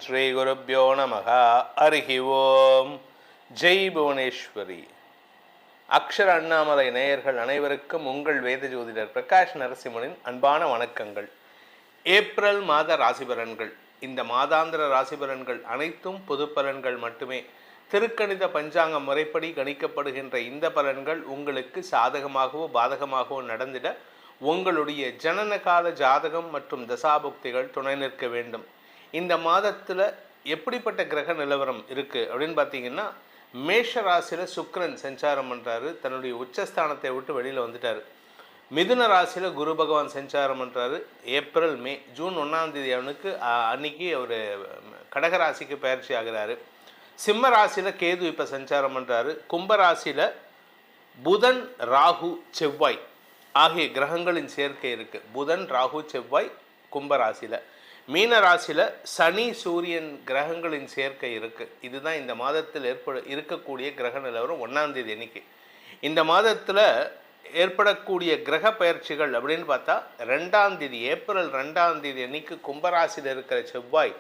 ஸ்ரீ குருப்யோ நமஹ. ஹரிஹி ஓம். ஜெய் புவனேஸ்வரி. அக்ஷர அண்ணாமலை நேயர்கள் அனைவருக்கும் உங்கள் வேத ஜோதிடர் பிரகாஷ் நரசிம்மனின் அன்பான வணக்கங்கள். ஏப்ரல் மாத ராசிபலன்கள். இந்த மாதாந்திர ராசிபலன்கள் அனைத்தும் பொது பலன்கள் மட்டுமே. திருக்கணித பஞ்சாங்க முறைப்படி கணிக்கப்படுகின்ற இந்த பலன்கள் உங்களுக்கு சாதகமாகவோ பாதகமாகவோ நடந்திட உங்களுடைய ஜனனகால ஜாதகம் மற்றும் தசாபுக்திகள் துணை நிற்க வேண்டும். இந்த மாதத்தில் எப்படிப்பட்ட கிரக நிலவரம் இருக்குது அப்படின்னு பார்த்தீங்கன்னா, மேஷ ராசியில் சுக்கிரன் சஞ்சாரம் பண்ணுறாரு, தன்னுடைய உச்சஸ்தானத்தை விட்டு வெளியில் வந்துட்டார். மிதுன ராசியில் குரு பகவான் சஞ்சாரம் பண்ணுறாரு. ஏப்ரல் மே ஜூன் 1ஆம் தேதி அவனுக்கு அன்னைக்கு அவர் கடகராசிக்கு பயிற்சி ஆகிறாரு. சிம்ம ராசியில் கேது இப்போ சஞ்சாரம் பண்ணுறாரு. கும்பராசியில் புதன் ராகு செவ்வாய் ஆகிய கிரகங்களின் சேர்க்கை இருக்குது. புதன் ராகு செவ்வாய் கும்பராசியில். மீன ராசியில் சனி சூரியன் கிரகங்களின் சேர்க்கை இருக்குது. இதுதான் இந்த மாதத்தில் இருக்கக்கூடிய கிரக நிலவரம் 1ஆம் தேதி அன்னைக்கு. இந்த மாதத்தில் ஏற்படக்கூடிய கிரக பயிற்சிகள் அப்படின்னு பார்த்தா 2ஆம் தேதி ஏப்ரல் 2ஆம் தேதி அன்னைக்கு கும்பராசியில் இருக்கிற செவ்வாய்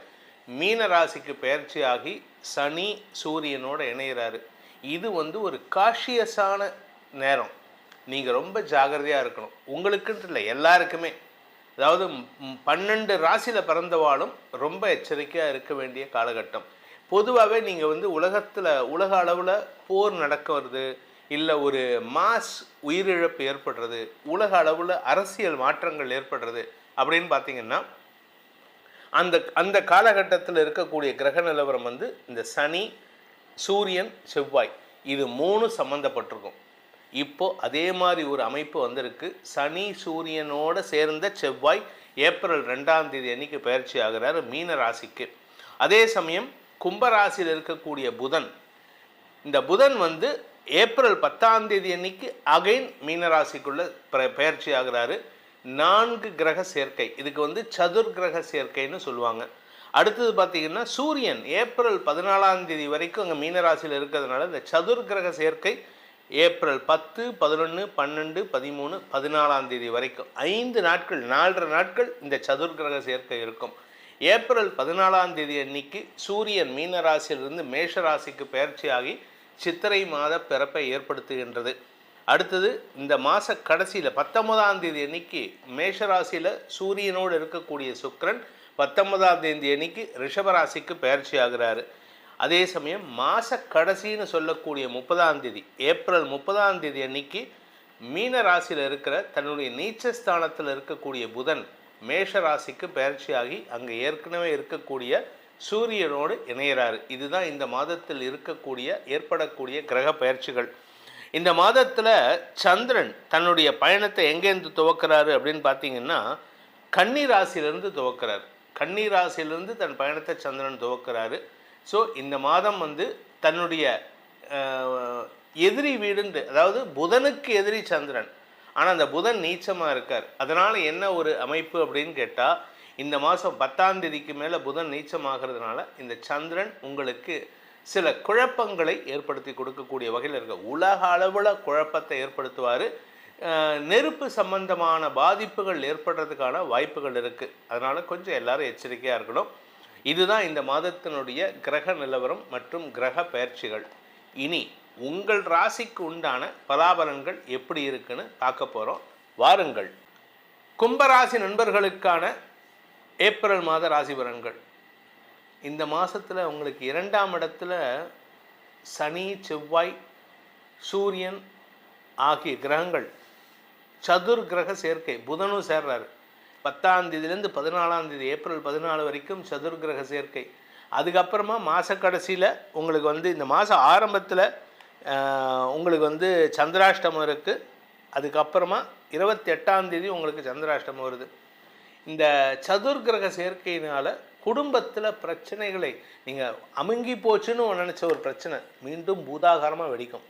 மீன ராசிக்கு பயிற்சி ஆகி சனி சூரியனோடு இணைகிறாரு. இது ஒரு காஷியஸான நேரம். நீங்கள் ரொம்ப ஜாகிரதையாக இருக்கணும். உங்களுக்குன்ட்டு இல்லை, எல்லாருக்குமே. அதாவது 12 ராசியில் பிறந்தவாளும் ரொம்ப எச்சரிக்கையாக இருக்க வேண்டிய காலகட்டம். பொதுவாகவே நீங்கள் உலக அளவில் போர் நடக்க வருது, இல்லை ஒரு மாஸ் உயிரிழப்பு ஏற்படுறது, உலக அளவில் அரசியல் மாற்றங்கள் ஏற்படுறது அப்படின்னு பார்த்தீங்கன்னா, அந்த காலகட்டத்தில் இருக்கக்கூடிய கிரக நிலவரம் இந்த சனி சூரியன் செவ்வாய் இது 3 சம்மந்தப்பட்டிருக்கும். இப்போது அதே மாதிரி ஒரு அமைப்பு வந்திருக்கு. சனி சூரியனோடு சேர்ந்த செவ்வாய் ஏப்ரல் 2ஆம் தேதி அன்னைக்கு பயிற்சி ஆகிறார் மீன ராசிக்கு. அதே சமயம் கும்பராசியில் இருக்கக்கூடிய புதன், இந்த புதன் ஏப்ரல் 10ஆம் தேதி அன்னைக்கு அகைன் மீனராசிக்குள்ளே பயிற்சி ஆகிறாரு. 4 கிரக சேர்க்கை. இதுக்கு சதுர் கிரக சேர்க்கைன்னு சொல்லுவாங்க. அடுத்தது பார்த்திங்கன்னா சூரியன் ஏப்ரல் 14ஆம் தேதி வரைக்கும் அங்கே மீனராசியில் இருக்கிறதுனால இந்த சதுர் கிரக சேர்க்கை ஏப்ரல் 10, 11, 12, 13, 14ஆம் தேதி வரைக்கும் 5 நாட்கள் 4.5 நாட்கள் இந்த சதுர் கிரக சேர்க்கை இருக்கும். ஏப்ரல் 14ஆம் தேதி அன்னைக்கு சூரியன் மீனராசியிலிருந்து மேஷராசிக்கு பயிற்சி ஆகி சித்திரை மாத பிறப்பை ஏற்படுத்துகின்றது. அடுத்தது இந்த மாத கடைசியில் 19ஆம் தேதி அன்னைக்கு மேஷராசியில் சூரியனோடு இருக்கக்கூடிய சுக்கிரன் 19ஆம் தேதி அன்னைக்கு ரிஷபராசிக்கு பயிற்சி ஆகிறாரு. அதே சமயம் மாத கடைசின்னு சொல்லக்கூடிய 30ஆம் தேதி ஏப்ரல் 30ஆம் தேதி அன்னைக்கு மீன ராசியில் இருக்கிற தன்னுடைய நீச்சஸ்தானத்தில் இருக்கக்கூடிய புதன் மேஷ ராசிக்கு பயிற்சி ஆகி அங்கே ஏற்கனவே இருக்கக்கூடிய சூரியனோடு இணைகிறாரு. இதுதான் இந்த மாதத்தில் ஏற்படக்கூடிய கிரக பயிற்சிகள். இந்த மாதத்தில் சந்திரன் தன்னுடைய பயணத்தை எங்கேருந்து துவக்கிறாரு அப்படின்னு பார்த்தீங்கன்னா, கன்னி ராசியிலிருந்து துவக்கிறார். கன்னி ராசியிலிருந்து தன் பயணத்தை சந்திரன் துவக்கிறாரு. ஸோ இந்த மாதம் தன்னுடைய எதிரி வீடுண்டு, அதாவது புதனுக்கு எதிரி சந்திரன், ஆனால் அந்த புதன் நீச்சமாக இருக்கார். அதனால் என்ன ஒரு அமைப்பு அப்படின்னு கேட்டால், இந்த மாதம் 10ஆம் தேதிக்கு மேலே புதன் நீச்சமாகிறதுனால இந்த சந்திரன் உங்களுக்கு சில குழப்பங்களை ஏற்படுத்தி கொடுக்கக்கூடிய வகையில் இருக்க, உலக அளவில் குழப்பத்தை ஏற்படுத்துவார். நெருப்பு சம்பந்தமான பாதிப்புகள் ஏற்படுறதுக்கான வாய்ப்புகள் இருக்குது. அதனால் கொஞ்சம் எல்லாரும் எச்சரிக்கையாக இருக்கணும். இதுதான் இந்த மாதத்தினுடைய கிரக நிலவரம் மற்றும் கிரக பயிற்சிகள். இனி உங்கள் ராசிக்கு உண்டான பலாபலன்கள் எப்படி இருக்குன்னு பார்க்க போகிறோம். வாருங்கள். கும்பராசி நண்பர்களுக்கான ஏப்ரல் மாத ராசி பலன்கள். இந்த மாதத்தில் உங்களுக்கு 2ஆம் இடத்துல சனி செவ்வாய் சூரியன் ஆகிய கிரகங்கள் சதுர் கிரக சேர்க்கை. புதனும் சேர்றாரு. 10ஆம் தேதியிலேருந்து 14ஆம் தேதி ஏப்ரல் 14 வரைக்கும் சதுர் கிரக சேர்க்கை. அதுக்கப்புறமா மாத கடைசியில் உங்களுக்கு இந்த மாதம் ஆரம்பத்தில் உங்களுக்கு சந்திராஷ்டமம் இருக்குது. அதுக்கப்புறமா 28ஆம் தேதி உங்களுக்கு சந்திராஷ்டமம் வருது. இந்த சதுர் கிரக சேர்க்கையினால் குடும்பத்தில் பிரச்சனைகளை, நீங்கள் அமுங்கி போச்சுன்னு நினச்ச ஒரு பிரச்சனை மீண்டும் பூதாகாரமாக வெடிக்கும்.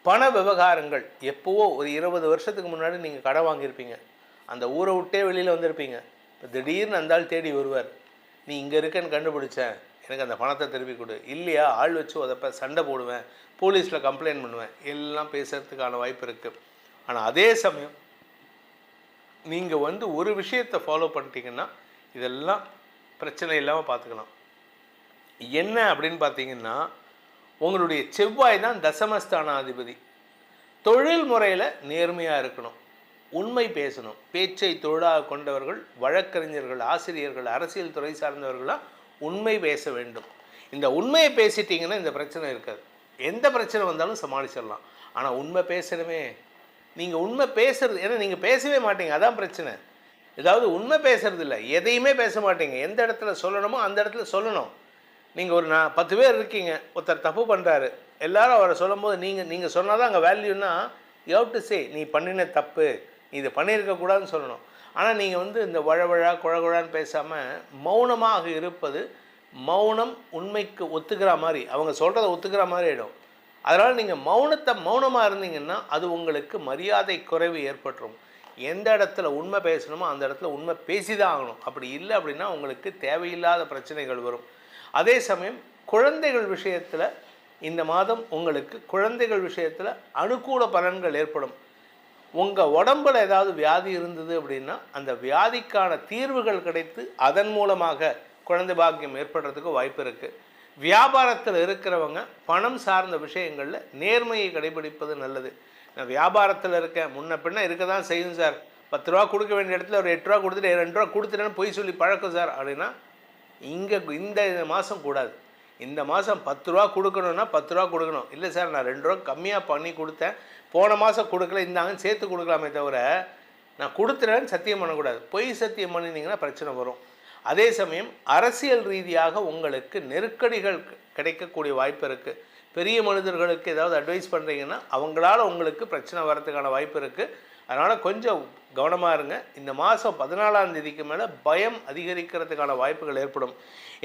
பண விவகாரங்கள், எப்போவோ ஒரு 20 வருஷத்துக்கு முன்னாடி நீங்கள் கடை வாங்கியிருப்பீங்க, அந்த ஊரை விட்டே வெளியில் வந்திருப்பீங்க. இப்போ திடீர்னு அந்த ஆள் தேடி வருவார். நீ இங்கே இருக்கேன்னு கண்டுபிடிச்சேன், எனக்கு அந்த பணத்தை திருப்பி கொடு. இல்லையா ஆள் வச்சு உதப்ப சண்டை போடுவேன், போலீஸில் கம்ப்ளைண்ட் பண்ணுவேன், எல்லாம் பேசுகிறதுக்கான வாய்ப்பு இருக்குது. ஆனால் அதே சமயம் நீங்கள் ஒரு விஷயத்தை ஃபாலோ பண்ணிட்டீங்கன்னா இதெல்லாம் பிரச்சனை இல்லாமல் பார்த்துக்கலாம். என்ன அப்படின்னு பார்த்தீங்கன்னா, உங்களுடைய செவ்வாய் தான் தசமஸ்தானாதிபதி. தொழில் முறையில் நேர்மையாக இருக்கணும், உண்மை பேசணும். பேச்சை தொழிலாக கொண்டவர்கள், வழக்கறிஞர்கள், ஆசிரியர்கள், அரசியல் துறை சார்ந்தவர்களாக உண்மை பேச வேண்டும். இந்த உண்மையை பேசிட்டிங்கன்னா இந்த பிரச்சனை இருக்காது. எந்த பிரச்சனை வந்தாலும் சமாளிச்சிடலாம். ஆனால் உண்மை பேசணுமே, நீங்கள் உண்மை பேசுறது, ஏன்னா நீங்கள் பேசவே மாட்டீங்க, அதான் பிரச்சனை. ஏதாவது உண்மை பேசுறது இல்லை, எதையுமே பேச மாட்டீங்க. எந்த இடத்துல சொல்லணுமோ அந்த இடத்துல சொல்லணும். நீங்கள் ஒரு 10 பேர் இருக்கீங்க, ஒருத்தர் தப்பு பண்ணுறாரு, எல்லாரும் அவரை சொல்லும் போது நீங்கள் சொன்னால் தான் அங்கே வேல்யூன்னா, யூ ஹவ் டு சே நீ பண்ணின தப்பு, நீ இதை பண்ணியிருக்கக்கூடாதுன்னு சொல்லணும். ஆனால் நீங்கள் இந்த வழவழா குழகுழான்னு பேசாமல் மௌனமாக இருப்பது, மௌனம் உண்மைக்கு ஒத்துக்கிற மாதிரி, அவங்க சொல்கிறத ஒத்துக்கிற மாதிரி ஆகிடும். அதனால் நீங்கள் மௌனமாக இருந்தீங்கன்னா அது உங்களுக்கு மரியாதை குறைவு ஏற்பட்டுரும். எந்த இடத்துல உண்மை பேசணுமோ அந்த இடத்துல உண்மை பேசி தான் ஆகணும். அப்படி இல்லை அப்படின்னா உங்களுக்கு தேவையில்லாத பிரச்சனைகள் வரும். அதே சமயம் குழந்தைகள் விஷயத்தில் இந்த மாதம் உங்களுக்கு குழந்தைகள் விஷயத்தில் அனுகூல பலன்கள் ஏற்படும். உங்கள் உடம்பில் ஏதாவது வியாதி இருந்தது அப்படின்னா அந்த வியாதிக்கான தீர்வுகள் கிடைத்து அதன் மூலமாக குழந்தை பாக்கியம் ஏற்படுறதுக்கு வாய்ப்பு இருக்குது. வியாபாரத்தில் இருக்கிறவங்க பணம் சார்ந்த விஷயங்களில் நேர்மையை கடைபிடிப்பது நல்லது. நான் வியாபாரத்தில் இருக்கேன், முன்ன பின்ன இருக்க தான் செய்யும் சார், 10 ரூபா கொடுக்க வேண்டிய இடத்துல ஒரு 8 ரூபா கொடுத்துட்டு 2 ரூபா கொடுத்துட்டேன்னு பொய் சொல்லி பழக்கம் சார் அப்படின்னா இந்த மாதம் கூடாது. இந்த மாதம் 10 ரூபா கொடுக்கணுன்னா 10 ரூபா கொடுக்கணும். இல்லை சார் நான் 2 ரூபா கம்மியாக பண்ணி கொடுத்தேன், போன மாதம் கொடுக்கல, இந்தாங்கன்னு சேர்த்து கொடுக்கலாமே தவிர நான் கொடுத்துறேன்னு சத்தியம் பண்ணக்கூடாது. பொய் சத்தியம் பண்ணினீங்கன்னா பிரச்சனை வரும். அதே சமயம் அரசியல் ரீதியாக உங்களுக்கு நெருக்கடிகள் கிடைக்கக்கூடிய வாய்ப்பு இருக்குது. பெரிய மனிதர்களுக்கு ஏதாவது அட்வைஸ் பண்ணுறீங்கன்னா அவங்களால உங்களுக்கு பிரச்சனை வரதுக்கான வாய்ப்பு இருக்குது. அதனால் கொஞ்சம் கவனமாக இருங்க. இந்த மாதம் 14ஆம் தேதிக்கு மேலே பயம் அதிகரிக்கிறதுக்கான வாய்ப்புகள் ஏற்படும்.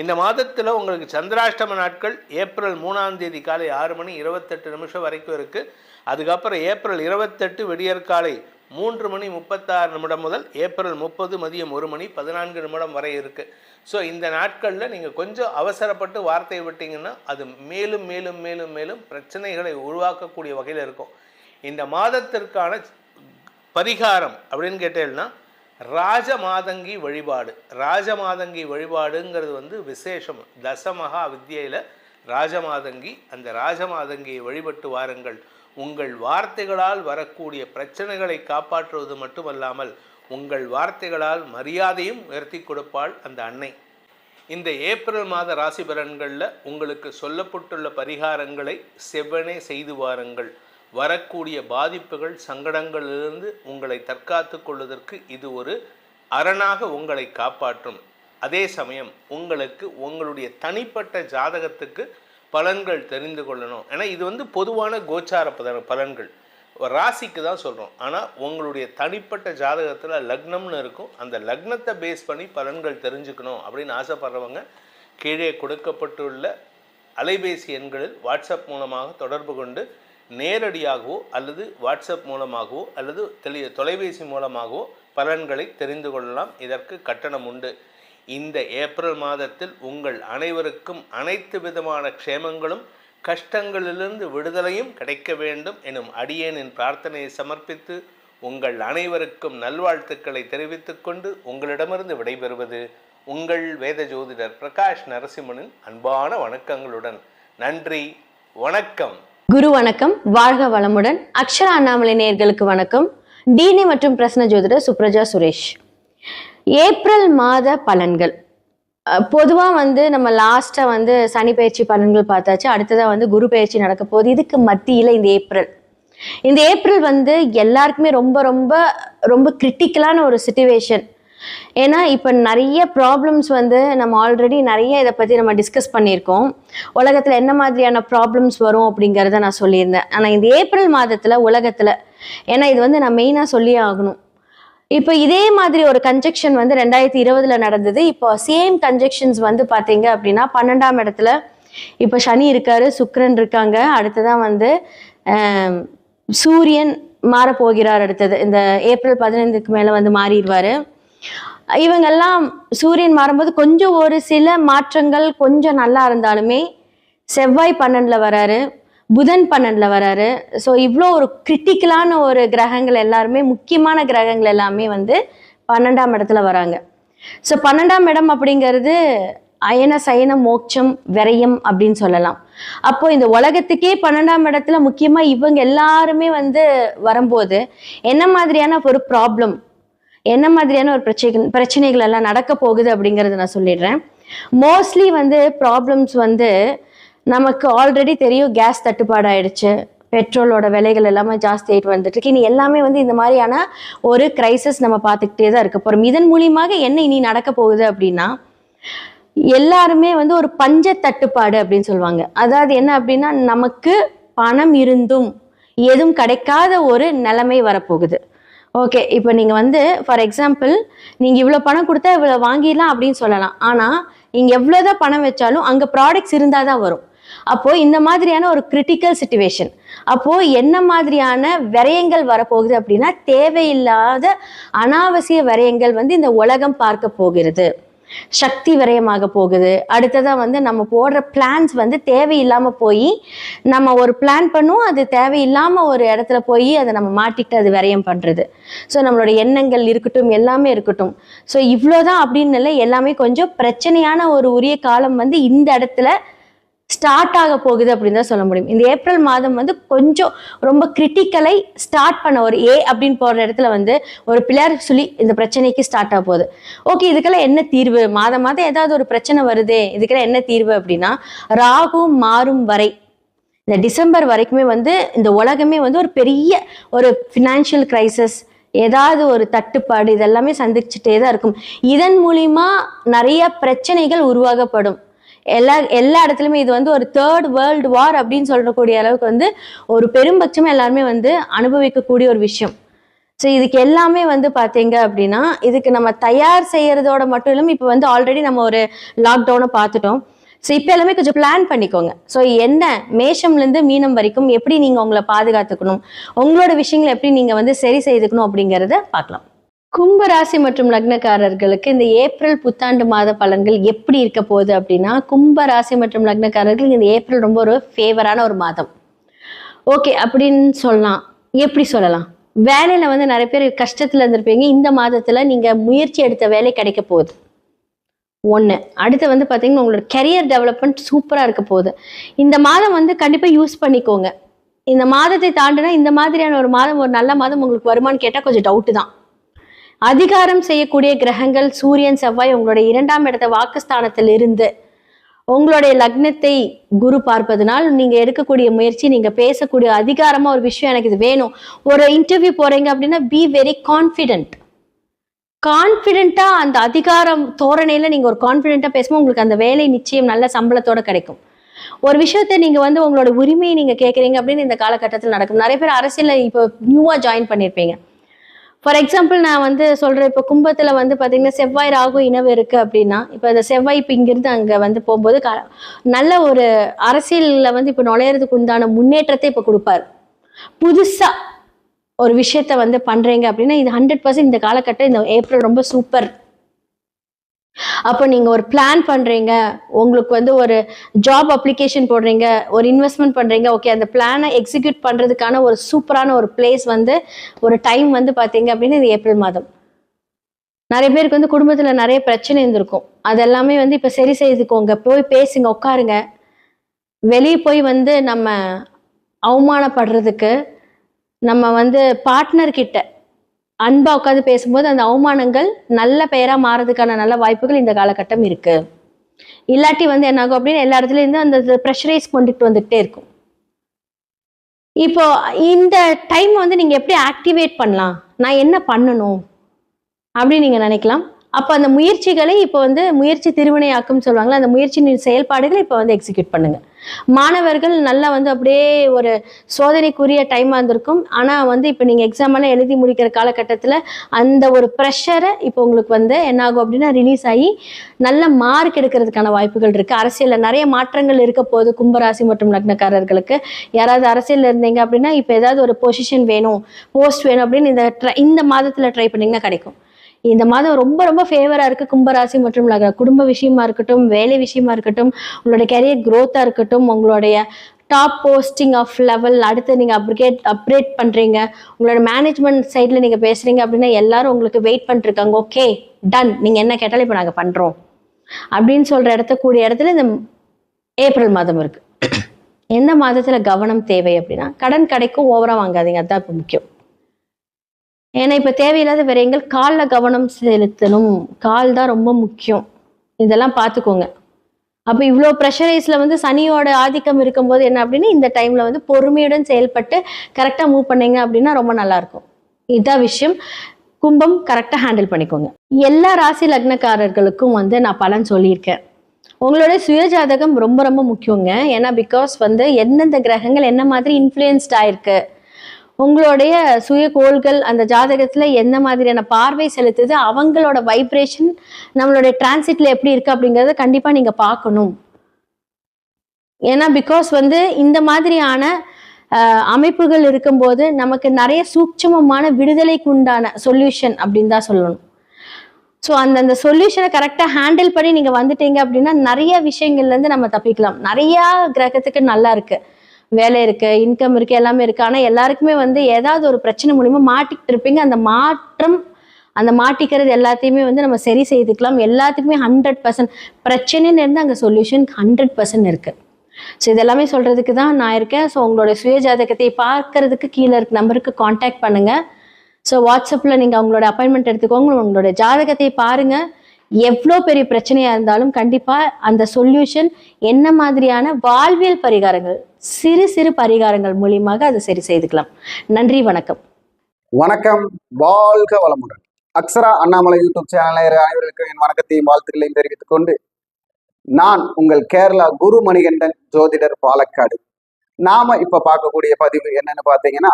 இந்த மாதத்தில் உங்களுக்கு சந்திராஷ்டம நாட்கள் ஏப்ரல் 3ஆம் தேதி காலை 6:28 வரைக்கும் இருக்குது. அதுக்கப்புறம் ஏப்ரல் 28 விடியற்காலை 3:36 முதல் ஏப்ரல் 30 மதியம் 1:14 வரை இருக்குது. ஸோ இந்த நாட்களில் நீங்கள் கொஞ்சம் அவசரப்பட்டு வார்த்தையை விட்டிங்கன்னா அது மேலும் மேலும் மேலும் மேலும் பிரச்சனைகளை உருவாக்கக்கூடிய வகையில் இருக்கும். இந்த மாதத்திற்கான பரிகாரம் அப்படின்னு கேட்டீங்கன்னா ராஜமாதங்கி வழிபாடு. ராஜமாதங்கி வழிபாடுங்கிறது விசேஷம். தசமகா வித்யையில் ராஜமாதங்கி, அந்த ராஜமாதங்கியை வழிபட்டு வாருங்கள். உங்கள் வார்த்தைகளால் வரக்கூடிய பிரச்சனைகளை காப்பாற்றுவது மட்டுமல்லாமல் உங்கள் வார்த்தைகளால் மரியாதையும் உயர்த்தி கொடுப்பாள் அந்த அன்னை. இந்த ஏப்ரல் மாத ராசி பலன்களில் உங்களுக்கு சொல்லப்பட்டுள்ள பரிகாரங்களை செவ்வனே செய்து வாருங்கள். வரக்கூடிய பாதிப்புகள், சங்கடங்களிலிருந்து உங்களை தற்காத்து கொள்வதற்கு இது ஒரு அரணாக உங்களை காப்பாற்றும். அதே சமயம் உங்களுக்கு உங்களுடைய தனிப்பட்ட ஜாதகத்துக்கு பலன்கள் தெரிந்து கொள்ளணும். ஏன்னா இது பொதுவான கோச்சார பலன்கள், ராசிக்கு தான் சொல்கிறோம். ஆனால் உங்களுடைய தனிப்பட்ட ஜாதகத்தில் லக்னம்னு இருக்கும், அந்த லக்னத்தை பேஸ் பண்ணி பலன்கள் தெரிஞ்சுக்கணும் அப்படின்னு ஆசைப்படுறவங்க கீழே கொடுக்கப்பட்டுள்ள அலைபேசி எண்களில் வாட்ஸ்அப் மூலமாக தொடர்பு கொண்டு நேரடியாகவோ அல்லது வாட்ஸ்அப் மூலமாகவோ அல்லது தொலைபேசி மூலமாகவோ பலன்களை தெரிந்து கொள்ளலாம். இதற்கு கட்டணம் உண்டு. இந்த ஏப்ரல் மாதத்தில் உங்கள் அனைவருக்கும் அனைத்து விதமான க்ஷேமங்களும் கஷ்டங்களிலிருந்து விடுதலையும் கிடைக்க வேண்டும் எனும் அடியேனின் பிரார்த்தனையை சமர்ப்பித்து உங்கள் அனைவருக்கும் நல்வாழ்த்துக்களை தெரிவித்துக் கொண்டு உங்களிடமிருந்து விடைபெறுவது உங்கள் வேத ஜோதிடர் பிரகாஷ் நரசிம்மனின் அன்பான வணக்கங்களுடன். நன்றி, வணக்கம். குரு வணக்கம், வாழ்க வளமுடன். அக்ஷரா அண்ணாமலை நேயர்களுக்கு வணக்கம். டினி மற்றும் பிரசன்ன ஜோதிடர் சுப்ரஜா சுரேஷ். ஏப்ரல் மாத பலன்கள் பொதுவாக நம்ம லாஸ்ட்டாக சனி பயிற்சி பலன்கள் பார்த்தாச்சு. அடுத்ததாக குரு பயிற்சி நடக்க போகுது. இதுக்கு மத்தியில் இந்த ஏப்ரல் எல்லாருக்குமே ரொம்ப ரொம்ப ரொம்ப கிரிட்டிக்கலான ஒரு சிச்சுவேஷன். ஏன்னா இப்போ நிறைய ப்ராப்ளம்ஸ் நம்ம ஆல்ரெடி நிறைய இதை பற்றி நம்ம டிஸ்கஸ் பண்ணியிருக்கோம். உலகத்தில் என்ன மாதிரியான ப்ராப்ளம்ஸ் வரும் அப்படிங்கிறத நான் சொல்லியிருந்தேன். ஆனால் இந்த ஏப்ரல் மாதத்தில் உலகத்தில், ஏன்னா இது நான் மெயினாக சொல்லியே ஆகணும், இப்போ இதே மாதிரி ஒரு கன்ஜெக்ஷன் 2020 நடந்தது. இப்போ சேம் கன்ஜெக்ஷன்ஸ் பார்த்தீங்க அப்படின்னா 12ஆம் இடத்துல இப்போ சனி இருக்காரு, சுக்கிரன் இருக்காங்க. அடுத்ததான் சூரியன் மாறப்போகிறார். அடுத்தது இந்த ஏப்ரல் 15க்கு மேலே மாறிடுவார். இவங்கெல்லாம் சூரியன் மாறும்போது கொஞ்சம் ஒரு சில மாற்றங்கள் கொஞ்சம் நல்லா இருந்தாலுமே செவ்வாய் 12ல் வராரு, புதன் 12ல் வராரு. ஸோ இவ்வளோ ஒரு கிரிட்டிக்கலான ஒரு கிரகங்கள் எல்லாருமே, முக்கியமான கிரகங்கள் எல்லாமே 12ஆம் இடத்துல வராங்க. ஸோ 12ஆம் இடம் அப்படிங்கிறது அயன சயன மோட்சம் விரயம் அப்படின்னு சொல்லலாம். அப்போ இந்த உலகத்துக்கே 12ஆம் இடத்துல முக்கியமா இவங்க எல்லாருமே வந்து வரும்போது என்ன மாதிரியான ஒரு ப்ராப்ளம், என்ன மாதிரியான ஒரு பிரச்சனைகள் எல்லாம் நடக்க போகுது அப்படிங்கறத நான் சொல்லிடுறேன். மோஸ்ட்லி வந்து ப்ராப்ளம்ஸ் வந்து நமக்கு ஆல்ரெடி தெரியும். கேஸ் தட்டுப்பாடு ஆயிடுச்சு, பெட்ரோலோட விலைகள் எல்லாமே ஜாஸ்தி ஆகிட்டு வந்துட்டு இருக்கு. இனி எல்லாமே வந்து இந்த மாதிரியான ஒரு கிரைசிஸ் நம்ம பார்த்துக்கிட்டே தான் இருக்க போறோம். இதன் மூலியமாக என்ன இனி நடக்க போகுது அப்படின்னா, எல்லாருமே வந்து ஒரு பஞ்ச தட்டுப்பாடு அப்படின்னு சொல்லுவாங்க. அதாவது என்ன அப்படின்னா, நமக்கு பணம் இருந்தும் எதுவும் கிடைக்காத ஒரு நிலைமை வரப்போகுது. ஓகே, இப்போ நீங்கள் வந்து ஃபார் எக்ஸாம்பிள் நீங்கள் இவ்வளோ பணம் கொடுத்தா இவ்வளோ வாங்கிடலாம் அப்படின்னு சொல்லலாம். ஆனால் நீங்கள் எவ்வளோதான் பணம் வச்சாலும் அங்கே ப்ராடக்ட்ஸ் இருந்தால் தான் வரும். அப்போது இந்த மாதிரியான ஒரு கிரிட்டிக்கல் சிச்சுவேஷன், அப்போது என்ன மாதிரியான விரயங்கள் வரப்போகுது அப்படின்னா, தேவையில்லாத அனாவசிய விரயங்கள் வந்து இந்த உலகம் பார்க்க போகிறது. சக்தி விரயமாக போகுது. அடுத்ததான் வந்து நம்ம போடுற பிளான்ஸ் வந்து தேவையில்லாம போய் நம்ம ஒரு பிளான் பண்ணுவோம், அது தேவையில்லாம ஒரு இடத்துல போய் அதை நம்ம மாட்டிக்கிட்டு அது விரயம் பண்றது. ஸோ நம்மளோட எண்ணங்கள் இருக்கட்டும், எல்லாமே இருக்கட்டும். ஸோ இவ்வளோதான் அப்படின்னு இல்லை, எல்லாமே கொஞ்சம் பிரச்சனையான ஒரு உரிய காலம் வந்து இந்த இடத்துல ஸ்டார்ட் ஆக போகுது அப்படின்னு தான் சொல்ல முடியும். இந்த ஏப்ரல் மாதம் வந்து கொஞ்சம் ரொம்ப கிரிட்டிக்கலை ஸ்டார்ட் பண்ண ஒரு அப்படின்னு போற இடத்துல வந்து ஒரு பிள்ளையார் சொல்லி இந்த பிரச்சனைக்கு ஸ்டார்ட் ஆக போகுது. ஓகே, இதுக்கெல்லாம் என்ன தீர்வு? மாதம் மாதம் ஏதாவது ஒரு பிரச்சனை வருதே, இதுக்கெல்லாம் என்ன தீர்வு அப்படின்னா, ராகு மாறும் வரை இந்த டிசம்பர் வரைக்குமே வந்து இந்த உலகமே வந்து ஒரு பெரிய ஒரு ஃபினான்ஷியல் கிரைசிஸ், ஏதாவது ஒரு தட்டுப்பாடு இதெல்லாமே சந்திச்சுட்டே தான் இருக்கும். இதன் மூலியமா நிறைய பிரச்சனைகள் உருவாகப்படும். எல்லா இடத்துலையுமே இது வந்து ஒரு 3rd வேர்ல்டு வார் அப்படின்னு சொல்லக்கூடிய அளவுக்கு வந்து ஒரு பெரும்பட்சமா எல்லாருமே வந்து அனுபவிக்கக்கூடிய ஒரு விஷயம். ஸோ இதுக்கு எல்லாமே வந்து பார்த்தீங்க அப்படின்னா, இதுக்கு நம்ம தயார் செய்யறதோட மட்டும் இல்லாமல் இப்போ வந்து ஆல்ரெடி நம்ம ஒரு லாக்டவுனை பார்த்துட்டோம். ஸோ இப்போ எல்லாமே கொஞ்சம் பிளான் பண்ணிக்கோங்க. ஸோ என்ன மேஷம்லேருந்து மீனம் வரைக்கும் எப்படி நீங்கள் உங்களை பாதுகாத்துக்கணும், உங்களோட விஷயங்களை எப்படி நீங்கள் வந்து சரி செய்துக்கணும் அப்படிங்கிறத பார்க்கலாம். கும்பராசி மற்றும் லக்னக்காரர்களுக்கு இந்த ஏப்ரல் புத்தாண்டு மாத பலன்கள் எப்படி இருக்க போகுது அப்படின்னா, கும்பராசி மற்றும் லக்னக்காரர்களுக்கு இந்த ஏப்ரல் ரொம்ப ஒரு ஃபேவரான ஒரு மாதம். ஓகே அப்படின்னு சொல்லலாம். எப்படி சொல்லலாம்? வேலையில வந்து நிறைய பேர் கஷ்டத்துல இருந்திருப்பீங்க. இந்த மாதத்துல நீங்க முயற்சி எடுத்த வேலை கிடைக்க போகுது. ஒன்று. அடுத்து வந்து பார்த்தீங்கன்னா, உங்களோட கெரியர் டெவலப்மெண்ட் சூப்பராக இருக்க போகுது. இந்த மாதம் வந்து கண்டிப்பாக யூஸ் பண்ணிக்கோங்க. இந்த மாதத்தை தாண்டினா இந்த மாதிரியான ஒரு மாதம், ஒரு நல்ல மாதம் உங்களுக்கு வருமானு கேட்டால் கொஞ்சம் டவுட்டு தான். அதிகாரம் செய்யக்கூடிய கிரகங்கள் சூரியன் செவ்வாய் உங்களுடைய 2ஆம் இடத்த வாக்குஸ்தானத்தில் இருந்து உங்களுடைய லக்னத்தை குரு பார்ப்பதனால் நீங்க எடுக்கக்கூடிய முயற்சி, நீங்க பேசக்கூடிய அதிகாரமா ஒரு விஷயம், எனக்கு இது வேணும். ஒரு இன்டர்வியூ போறீங்க அப்படின்னா பி வெரி கான்ஃபிடென்ட்டா அந்த அதிகாரம் தோரணையில நீங்க ஒரு கான்ஃபிடென்ட்டா பேசும்போது உங்களுக்கு அந்த வேலை நிச்சயம் நல்ல சம்பளத்தோட கிடைக்கும். ஒரு விஷயத்த நீங்க வந்து உங்களோட உரிமையை நீங்க கேட்குறீங்க அப்படின்னு இந்த காலகட்டத்தில் நடக்கும். நிறைய பேர் அரசியல இப்போ நியூவா ஜாயின் பண்ணியிருப்பீங்க. ஃபார் எக்ஸாம்பிள் நான் வந்து சொல்றேன், இப்போ கும்பத்துல வந்து பாத்தீங்கன்னா செவ்வாய் ராகு இனவு இருக்கு அப்படின்னா, இப்போ இந்த செவ்வாய் இப்போ இங்கிருந்து அங்க வந்து போகும்போது நல்ல ஒரு அரசியல்ல வந்து இப்போ நுழையிறதுக்கு உண்டான முன்னேற்றத்தை இப்போ கொடுப்பாரு. புதுசா ஒரு விஷயத்த வந்து பண்றீங்க அப்படின்னா இது 100% இந்த காலகட்டம், இந்த ஏப்ரல் ரொம்ப சூப்பர். அப்போ நீங்க ஒரு பிளான் பண்றீங்க, உங்களுக்கு வந்து ஒரு ஜாப் அப்ளிகேஷன் போடுறீங்க, ஒரு இன்வெஸ்ட்மெண்ட் பண்றீங்க. ஓகே, அந்த பிளானை எக்ஸிக்யூட் பண்றதுக்கான ஒரு சூப்பரான ஒரு பிளேஸ் வந்து ஒரு டைம் வந்து பாத்தீங்க அப்படின்னா இது ஏப்ரல் மாதம். நிறைய பேருக்கு வந்து குடும்பத்துல நிறைய பிரச்சனை இருந்திருக்கும். அதெல்லாமே வந்து இப்ப சரி செய்துக்கோங்க. போய் பேசுங்க, உட்காருங்க. வெளியே போய் வந்து நம்ம அவமானப்படுறதுக்கு நம்ம வந்து பார்ட்னர் கிட்ட அன்பா உட்காந்து பேசும்போது அந்த அவமானங்கள் நல்ல பெயரா மாறதுக்கான நல்ல வாய்ப்புகள் இந்த காலகட்டம் இருக்கு. இல்லாட்டி வந்து என்ன ஆகும் அப்படின்னு எல்லா இடத்துல இருந்து அந்த ப்ரெஷரைஸ் கொண்டுட்டு வந்துகிட்டே இருக்கும். இப்போ இந்த டைம் வந்து நீங்க எப்படி ஆக்டிவேட் பண்ணலாம், நான் என்ன பண்ணணும் அப்படின்னு நீங்க நினைக்கலாம். அப்போ அந்த முயற்சிகளை இப்போ வந்து முயற்சி திருவினையாக்கும் சொல்லுவாங்களா, அந்த முயற்சி செயல்பாடுகளை இப்போ வந்து எக்ஸிக்யூட் பண்ணுங்க. மாணவர்கள் நல்லா வந்து அப்படியே ஒரு சோதனைக்குரிய டைமாக இருந்திருக்கும். ஆனால் வந்து இப்போ நீங்கள் எக்ஸாமெல்லாம் எழுதி முடிக்கிற காலகட்டத்தில் அந்த ஒரு ப்ரெஷரை இப்போ உங்களுக்கு வந்து என்ன ஆகும் அப்படின்னா ரிலீஸ் ஆகி நல்ல மார்க் எடுக்கிறதுக்கான வாய்ப்புகள் இருக்குது. அரசியலில் நிறைய மாற்றங்கள் இருக்க போது. கும்பராசி மற்றும் லக்னக்காரர்களுக்கு யாராவது அரசியலில் இருந்தீங்க அப்படின்னா இப்போ ஏதாவது ஒரு பொசிஷன் வேணும், போஸ்ட் வேணும் அப்படின்னு இந்த மாதத்தில் ட்ரை பண்ணிங்கன்னா கிடைக்கும். இந்த மாதம் ரொம்ப ரொம்ப ஃபேவராக இருக்குது கும்பராசி மற்றும் குடும்ப விஷயமா இருக்கட்டும், வேலை விஷயமா இருக்கட்டும், உங்களோட கெரியர் க்ரோத்தாக இருக்கட்டும், உங்களுடைய டாப் போஸ்டிங் ஆஃப் லெவல் அடுத்து நீங்கள் அப்கிரேட் பண்ணுறீங்க, உங்களோட மேனேஜ்மெண்ட் சைடில் நீங்கள் பேசுகிறீங்க அப்படின்னா எல்லாரும் உங்களுக்கு வெயிட் பண்ணிருக்காங்க. ஓகே டன், நீங்கள் என்ன கேட்டாலும் இப்போ நாங்கள் பண்ணுறோம். அப்படின்னு சொல்ற கூடிய இடத்துல இந்த ஏப்ரல் மாதம் இருக்கு. எந்த மாதத்துல கவனம் தேவை அப்படின்னா, கடன் கிடைக்கும், ஓவரா வாங்காதீங்க, அதுதான் இப்போ முக்கியம். ஏன்னா இப்ப தேவையில்லாத விரயங்கள், காலில் கவனம் செலுத்தணும், கால் தான் ரொம்ப முக்கியம், இதெல்லாம் பார்த்துக்கோங்க. அப்போ இவ்வளோ ப்ரெஷரைஸில் வந்து சனியோட ஆதிக்கம் இருக்கும்போது என்ன அப்படின்னா, இந்த டைமில் வந்து பொறுமையுடன் செயல்பட்டு கரெக்டாக மூவ் பண்ணீங்க அப்படின்னா ரொம்ப நல்லாயிருக்கும். இதுதான் விஷயம். கும்பம் கரெக்டாக ஹேண்டில் பண்ணிக்கோங்க. எல்லா ராசி லக்னக்காரர்களுக்கும் வந்து நான் பலன் சொல்லியிருக்கேன். உங்களுடைய சுயஜாதகம் ரொம்ப ரொம்ப முக்கியங்க. ஏன்னா பிகாஸ் வந்து எந்தெந்த கிரகங்கள் என்ன மாதிரி இன்ஃப்ளூயன்ஸ்ட் ஆயிருக்கு, உங்களுடைய சுய கோள்கள் அந்த ஜாதகத்துல எந்த மாதிரியான பார்வை செலுத்துது, அவங்களோட வைப்ரேஷன் நம்மளுடைய டிரான்சிட்ல எப்படி இருக்கு அப்படிங்கறத கண்டிப்பா நீங்க பார்க்கணும். ஏன்னா பிகாஸ் வந்து இந்த மாதிரியான அமைப்புகள் இருக்கும்போது நமக்கு நிறைய சூட்சமமான விடுதலைக்கு உண்டான சொல்யூஷன் அப்படின்னு தான் சொல்லணும். ஸோ அந்த சொல்யூஷனை கரெக்டாக ஹேண்டில் பண்ணி நீங்கள் வந்துட்டீங்க அப்படின்னா நிறைய விஷயங்கள்லேருந்து நம்ம தப்பிக்கலாம். நிறையா கிரகத்துக்கு நல்லா இருக்கு, வேலை இருக்கு, இன்கம் இருக்கு, எல்லாமே இருக்கு. ஆனால் எல்லாருக்குமே வந்து ஏதாவது ஒரு பிரச்சனை மூலியமா மாட்டிக்கிட்டு இருப்பீங்க. அந்த மாட்டிக்கிறது எல்லாத்தையுமே வந்து நம்ம சரி செய்துக்கலாம். எல்லாத்துக்குமே 100% பிரச்சனைன்னு இருந்து அங்கே சொல்யூஷன் 100% இருக்கு. ஸோ இதெல்லாமே சொல்றதுக்கு தான் நான் இருக்கேன். ஸோ உங்களுடைய சுய ஜாதகத்தை பார்க்கறதுக்கு கீழே இருக்க நம்பருக்கு காண்டாக்ட் பண்ணுங்க. ஸோ வாட்ஸ்அப்பில் நீங்கள் அவங்களோட அப்பாயின்மெண்ட் எடுத்துக்கோங்க, உங்களோட ஜாதகத்தை பாருங்க. எவ்வளோ பெரிய பிரச்சனையாக இருந்தாலும் கண்டிப்பாக அந்த சொல்யூஷன் என்ன மாதிரியான வாழ்வியல் பரிகாரங்கள், சிறு சிறு பரிகாரங்கள் மூலியமாக அதை சரி செய்துக்கலாம். நன்றி, வணக்கம். வணக்கம், வாழ்க வளமுடன். அக்ஷரா அண்ணாமலை யூடியூப் சேனல் அனைவருக்கும் என் வணக்கத்தையும் வாழ்த்துக்களையும் தெரிவித்துக் கொண்டு, நான் உங்கள் கேரளா குரு மணிகண்டன் ஜோதிடர், பாலக்காடு. நாம இப்ப பார்க்கக்கூடிய பதிவு என்னன்னு பாத்தீங்கன்னா,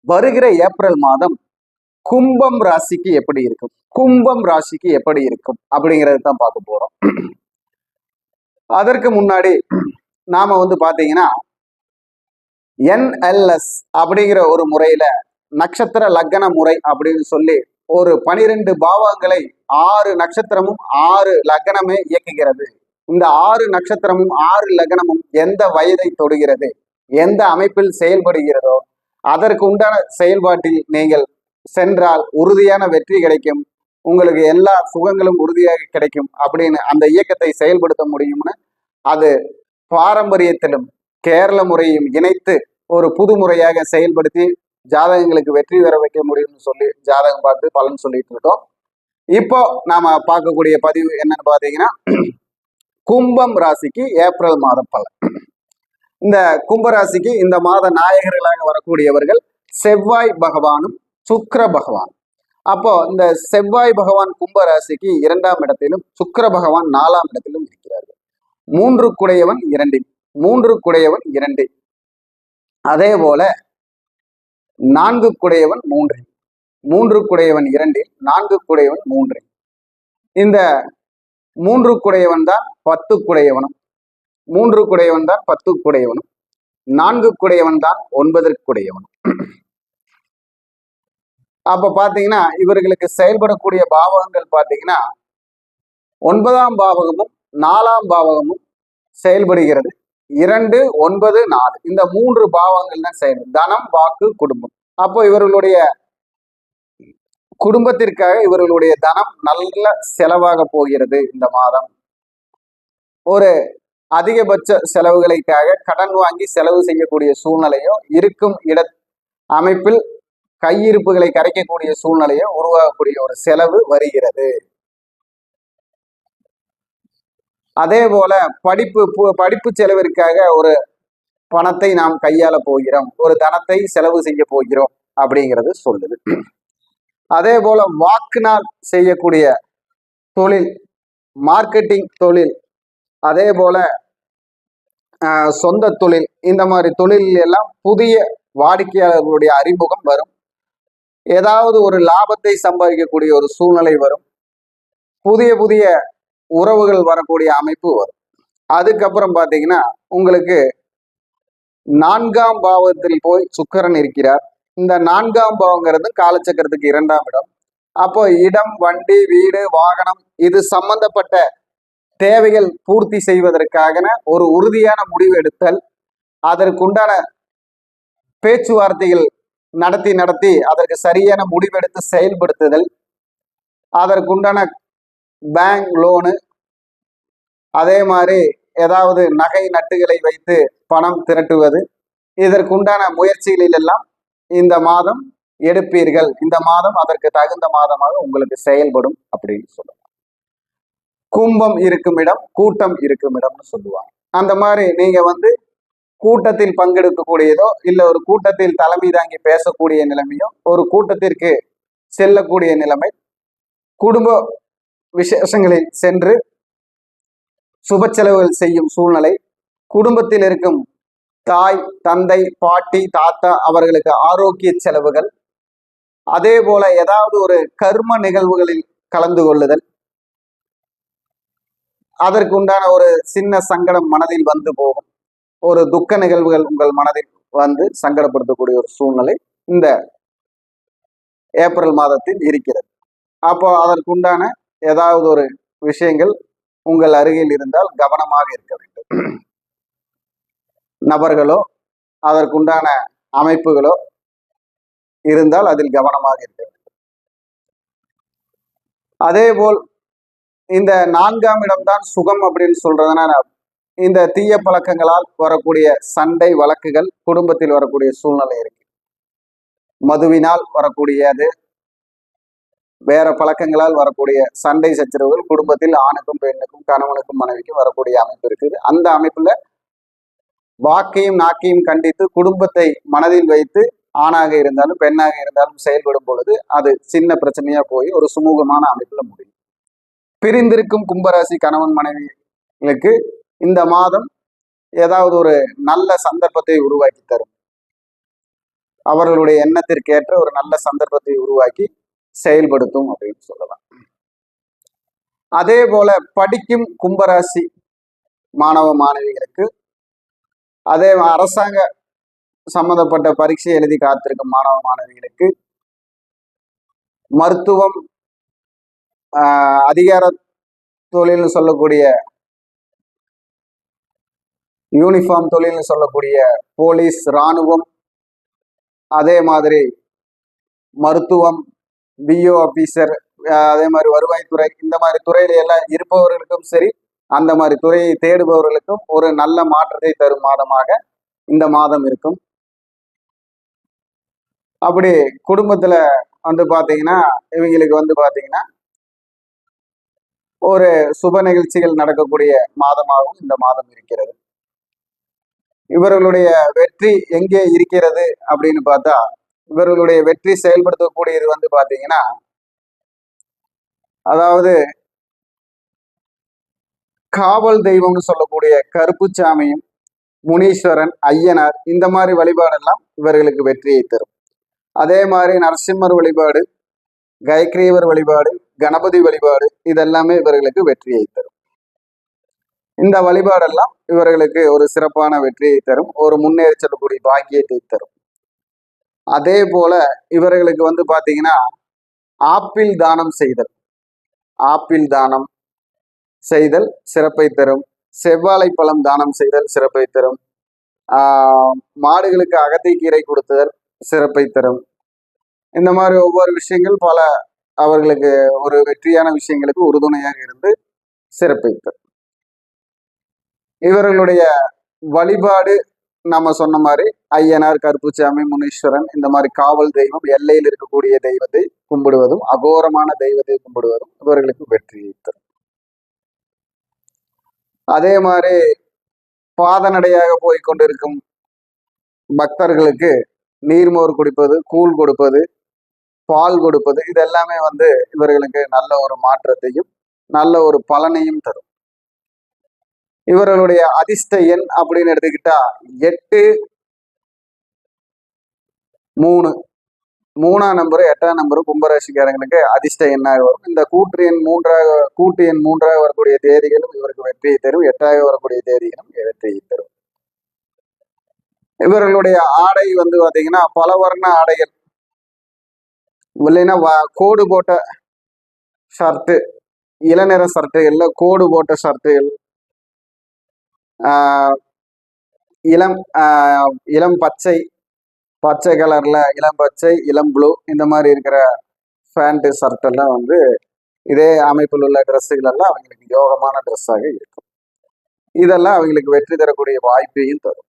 வருகிற ஏப்ரல் மாதம் கும்பம் ராசிக்கு எப்படி இருக்கும், அப்படிங்கிறது தான் பார்க்க போறோம். அதற்கு முன்னாடி நாம வந்து பாத்தீங்கன்னா NLS அப்படிங்கிற ஒரு முறையில நட்சத்திர லக்ன முறை அப்படின்னு சொல்லி ஒரு 12 பாவங்களை 6 நட்சத்திரமும் 6 லக்னமே இயக்குகிறது. இந்த 6 நட்சத்திரமும் 6 லக்னமும் எந்த வயதை தொடுகிறது, எந்த அமைப்பில் செயல்படுகிறதோ அதற்கு உண்டான செயல்பாட்டில் நீங்கள் சென்றால் உறுதியான வெற்றி கிடைக்கும், உங்களுக்கு எல்லா சுகங்களும் உறுதியாக கிடைக்கும் அப்படின்னு அந்த இயக்கத்தை செயல்படுத்த முடியும்னு, அது பாரம்பரியத்திலும் கேரள முறையும் இணைத்து ஒரு புது முறையாக செயல்படுத்தி ஜாதகங்களுக்கு வெற்றி பெற வைக்க முடியும்னு சொல்லி ஜாதகம் பார்த்து பலன் சொல்லிட்டு இருக்கோம். இப்போ நாம பார்க்கக்கூடிய பதிவு என்னன்னு பாத்தீங்கன்னா, கும்பம் ராசிக்கு ஏப்ரல் மாதம் பலன். இந்த கும்பராசிக்கு இந்த மாத நாயகர்களாக வரக்கூடியவர்கள் செவ்வாய் பகவானும் சுக்கிர பகவான். அப்போ இந்த செவ்வாய் பகவான் கும்பராசிக்கு 2ஆம் இடத்திலும் சுக்கிர பகவான் 4ஆம் இடத்திலும் இருக்கிறார்கள். 3 குடையவன் 2, அதே போல 4 குடையவன் 3 குடையவன் 2, 4 குடையவன் 3. இந்த 3 குடையவன் தான் 10 குடையவனும், 3 குடையவன் தான் 10 குடையவனும், 4 குடையவன் தான் 9 குடையவனும். அப்ப பாத்தீங்கன்னா இவர்களுக்கு செயல்படக்கூடிய பாவகங்கள் பாத்தீங்கன்னா 9ஆம் பாவகமும் 4ஆம் பாவகமும் செயல்படுகிறது. 2, 9, 4 இந்த 3 பாவங்கள் தான் செயல்படும். தனம், வாக்கு, குடும்பம். அப்போ இவர்களுடைய குடும்பத்திற்காக இவர்களுடைய தனம் நல்ல செலவாக போகிறது. இந்த மாதம் ஒரு அதிகபட்ச செலவுகளுக்காக கடன் வாங்கி செலவு செய்யக்கூடிய சூழ்நிலையோ, இருக்கும் இட அமைப்பில் கையிருப்புகளை கரைக்கக்கூடிய சூழ்நிலையோ உருவாகக்கூடிய ஒரு செலவு வருகிறது. அதே போல படிப்பு செலவிற்காக ஒரு பணத்தை நாம் கையாள போகிறோம், ஒரு தனத்தை செலவு செய்ய போகிறோம் அப்படிங்கிறது சொல்லுது. அதே போல வாக்கினால் செய்யக்கூடிய தொழில், மார்க்கெட்டிங் தொழில், அதே போல சொந்த தொழில், இந்த மாதிரி தொழில் எல்லாம் புதிய வாடிக்கையாளர்களுடைய அறிமுகம் வரும். ஏதாவது ஒரு லாபத்தை சம்பாதிக்கக்கூடிய ஒரு சூழ்நிலை வரும். புதிய உறவுகள் வரக்கூடிய அமைப்பு வரும். அதுக்கப்புறம் பாத்தீங்கன்னா உங்களுக்கு 4ஆம் பாவத்தில் போய் சுக்கிரன் இருக்கிறார். இந்த 4ஆம் பாவங்கிறது காலச்சக்கரத்துக்கு 2ஆம் இடம். அப்போ இடம், வண்டி, வீடு, வாகனம் இது சம்பந்தப்பட்ட தேவைகள் பூர்த்தி செய்வதற்காக ஒரு உறுதியான முடிவு எடுத்தல், அதற்குண்டான பேச்சுவார்த்தைகள் நடத்தி அதற்கு சரியான முடிவெடுத்து செயல்படுத்துதல், அதற்குண்டான பேங்க் லோனு, அதே மாதிரி ஏதாவது நகை நட்டுகளை வைத்து பணம் திரட்டுவது, இதற்குண்டான முயற்சிகளில் எல்லாம் இந்த மாதம் எடுப்பீர்கள். இந்த மாதம் அதற்கு தகுந்த மாதமாக உங்களுக்கு செயல்படும் அப்படின்னு சொல்லலாம். கும்பம் இருக்கும் இடம் கூட்டம் இருக்கும் இடம்னு சொல்லுவாங்க. அந்த மாதிரி நீங்க கூட்டத்தில் பங்கெடுக்கக்கூடியதோ இல்ல ஒரு கூட்டத்தில் தலைமை தாங்கி பேசக்கூடிய நிலைமையோ, ஒரு கூட்டத்திற்கு செல்லக்கூடிய நிலைமை, குடும்ப விசேஷங்களில் சென்று சுப செலவுகள் செய்யும் சூழ்நிலை, குடும்பத்தில் இருக்கும் தாய் தந்தை பாட்டி தாத்தா அவர்களுக்கு ஆரோக்கிய செலவுகள், அதே போல ஏதாவது ஒரு கர்ம நிகழ்வுகளில் கலந்து கொள்ளுதல், அதற்கு உண்டான ஒரு சின்ன சங்கடம் மனதில் வந்து போகும். ஒரு துக்க நிகழ்வுகள் உங்கள் மனதில் சங்கடப்படுத்தக்கூடிய ஒரு சூழ்நிலை இந்த ஏப்ரல் மாதத்தில் இருக்கிறது. அப்போ அதற்குண்டான ஏதாவது ஒரு விஷயங்கள் உங்கள் அருகில் இருந்தால் கவனமாக இருக்க வேண்டும். நபர்களோ அதற்குண்டான அமைப்புகளோ இருந்தால் அதில் கவனமாக இருக்க வேண்டும். அதே போல் இந்த 4ஆம் இடம்தான் சுகம் அப்படின்னு சொல்றதுனால இந்த தீய பழக்கங்களால் வரக்கூடிய சண்டை வழக்குகள் குடும்பத்தில் வரக்கூடிய சூழ்நிலை இருக்கு. மதுவினால் வரக்கூடியது, வேற பழக்கங்களால் வரக்கூடிய சண்டை சச்சரவுகள் குடும்பத்தில் ஆணுக்கும் பெண்ணுக்கும் கணவனுக்கும் மனைவிக்கும் வரக்கூடிய அமைப்பு இருக்குது. அந்த அமைப்புல வாக்கையும் நாக்கையும் கண்டித்து குடும்பத்தை மனதில் வைத்து ஆணாக இருந்தாலும் பெண்ணாக இருந்தாலும் செயல்படும் பொழுது அது சின்ன பிரச்சனையா போய் ஒரு சுமூகமான அமைப்புல முடியும். பிரிந்திருக்கும் கும்பராசி கணவன் மனைவிகளுக்கு இந்த மாதம் ஏதாவது ஒரு நல்ல சந்தர்ப்பத்தை உருவாக்கி தரும். அவர்களுடைய எண்ணத்திற்கேற்ற ஒரு நல்ல சந்தர்ப்பத்தை உருவாக்கி செயல்படுத்தும் அப்படின்னு சொல்லலாம். அதே போல படிக்கும் கும்பராசி மாணவ மாணவிகளுக்கு, அதே அரசாங்க சம்பந்தப்பட்ட பரீட்சை எழுதி காத்திருக்கும் மாணவ மாணவிகளுக்கு, மருத்துவம், அதிகார தொழில்னு சொல்லக்கூடிய யூனிஃபார்ம் தொழில்னு சொல்லக்கூடிய போலீஸ், இராணுவம், அதே மாதிரி மருத்துவம், பிஓ ஆபீசர், அதே மாதிரி வருவாய்த்துறை, இந்த மாதிரி துறையில எல்லாம் இருப்பவர்களுக்கும் சரி, அந்த மாதிரி துறையை தேடுபவர்களுக்கும் ஒரு நல்ல மாற்றத்தை தரும் மாதமாக இந்த மாதம் இருக்கும். அப்படி குடும்பத்துல பாத்தீங்கன்னா இவங்களுக்கு பாத்தீங்கன்னா ஒரு சுப நிகழ்ச்சிகள் நடக்கக்கூடிய மாதமாகவும் இந்த மாதம் இருக்கிறது. இவர்களுடைய வெற்றி எங்கே இருக்கிறது அப்படின்னு பார்த்தா, இவர்களுடைய வெற்றி செயல்படுத்தக்கூடியது பாத்தீங்கன்னா, அதாவது காவல் தெய்வம்னு சொல்லக்கூடிய கருப்புச்சாமியும் முனீஸ்வரன், ஐயனார், இந்த மாதிரி வழிபாடெல்லாம் இவர்களுக்கு வெற்றியை தரும். அதே மாதிரி நரசிம்மர் வழிபாடு, கயக்ரீவர் வழிபாடு, கணபதி வழிபாடு, இதெல்லாமே இவர்களுக்கு வெற்றியை தரும். இந்த வழிபாடெல்லாம் இவர்களுக்கு ஒரு சிறப்பான வெற்றியை தரும், ஒரு முன்னேறி செல்லக்கூடிய பாக்கியத்தை தரும். அதே போல இவர்களுக்கு பாத்தீங்கன்னா ஆப்பிள் தானம் செய்தல், ஆப்பிள் தானம் செய்தல் சிறப்பை தரும். செவ்வாழை பழம் தானம் செய்தல் சிறப்பை தரும். மாடுகளுக்கு அகத்திக்கீரை கொடுத்தல் சிறப்பை தரும். இந்த மாதிரி ஒவ்வொரு விஷயங்கள் பல அவர்களுக்கு ஒரு வெற்றியான விஷயங்களுக்கு உறுதுணையாக இருந்து சிறப்பை தரும். இவர்களுடைய வழிபாடு நம்ம சொன்ன மாதிரி ஐயனார், கருப்புச்சாமி, முனீஸ்வரன், இந்த மாதிரி காவல் தெய்வம், எல்லையில் இருக்கக்கூடிய தெய்வத்தை கும்பிடுவதும், அகோரமான தெய்வத்தை கும்பிடுவதும் இவர்களுக்கு வெற்றியை தரும். அதே மாதிரி பாதநடையாக போய்கொண்டிருக்கும் பக்தர்களுக்கு நீர்மோர் குடிப்பது, கூழ் கொடுப்பது, பால் கொடுப்பது, இதெல்லாமே இவர்களுக்கு நல்ல ஒரு மாற்றத்தையும் நல்ல ஒரு பலனையும் தரும். இவர்களுடைய அதிர்ஷ்ட எண் அப்படின்னு எடுத்துக்கிட்டா 8, 3, 3ஆம் நம்பரு 8ஆம் நம்பரு கும்பராசிக்காரங்களுக்கு அதிர்ஷ்ட எண்ணாக வரும். இந்த கூட்டு எண் 3ஆக வரக்கூடிய தேதிகளும் இவருக்கு வெற்றியை தரும். 8ஆக வரக்கூடிய தேதிகளும் வெற்றியை தரும். இவர்களுடைய ஆடை பாத்தீங்கன்னா பல வர்ண ஆடைகள், இல்லைன்னா கோடு போட்ட ஷர்ட்டு, இளநிற ஷர்ட்டுகள்ல கோடு போட்ட ஷர்ட்டுகள், இளம் பச்சை, பச்சை கலர்ல இளம் பச்சை, இளம் ப்ளூ, இந்த மாதிரி இருக்கிற பேண்ட் ஷர்ட் எல்லாம் இதே அமைப்பில் உள்ள ட்ரெஸ்ஸுகள் எல்லாம் அவங்களுக்கு யோகமான ட்ரெஸ்ஸாக இருக்கும். இதெல்லாம் அவங்களுக்கு வெற்றி தரக்கூடிய வாய்ப்பையும் தரும்.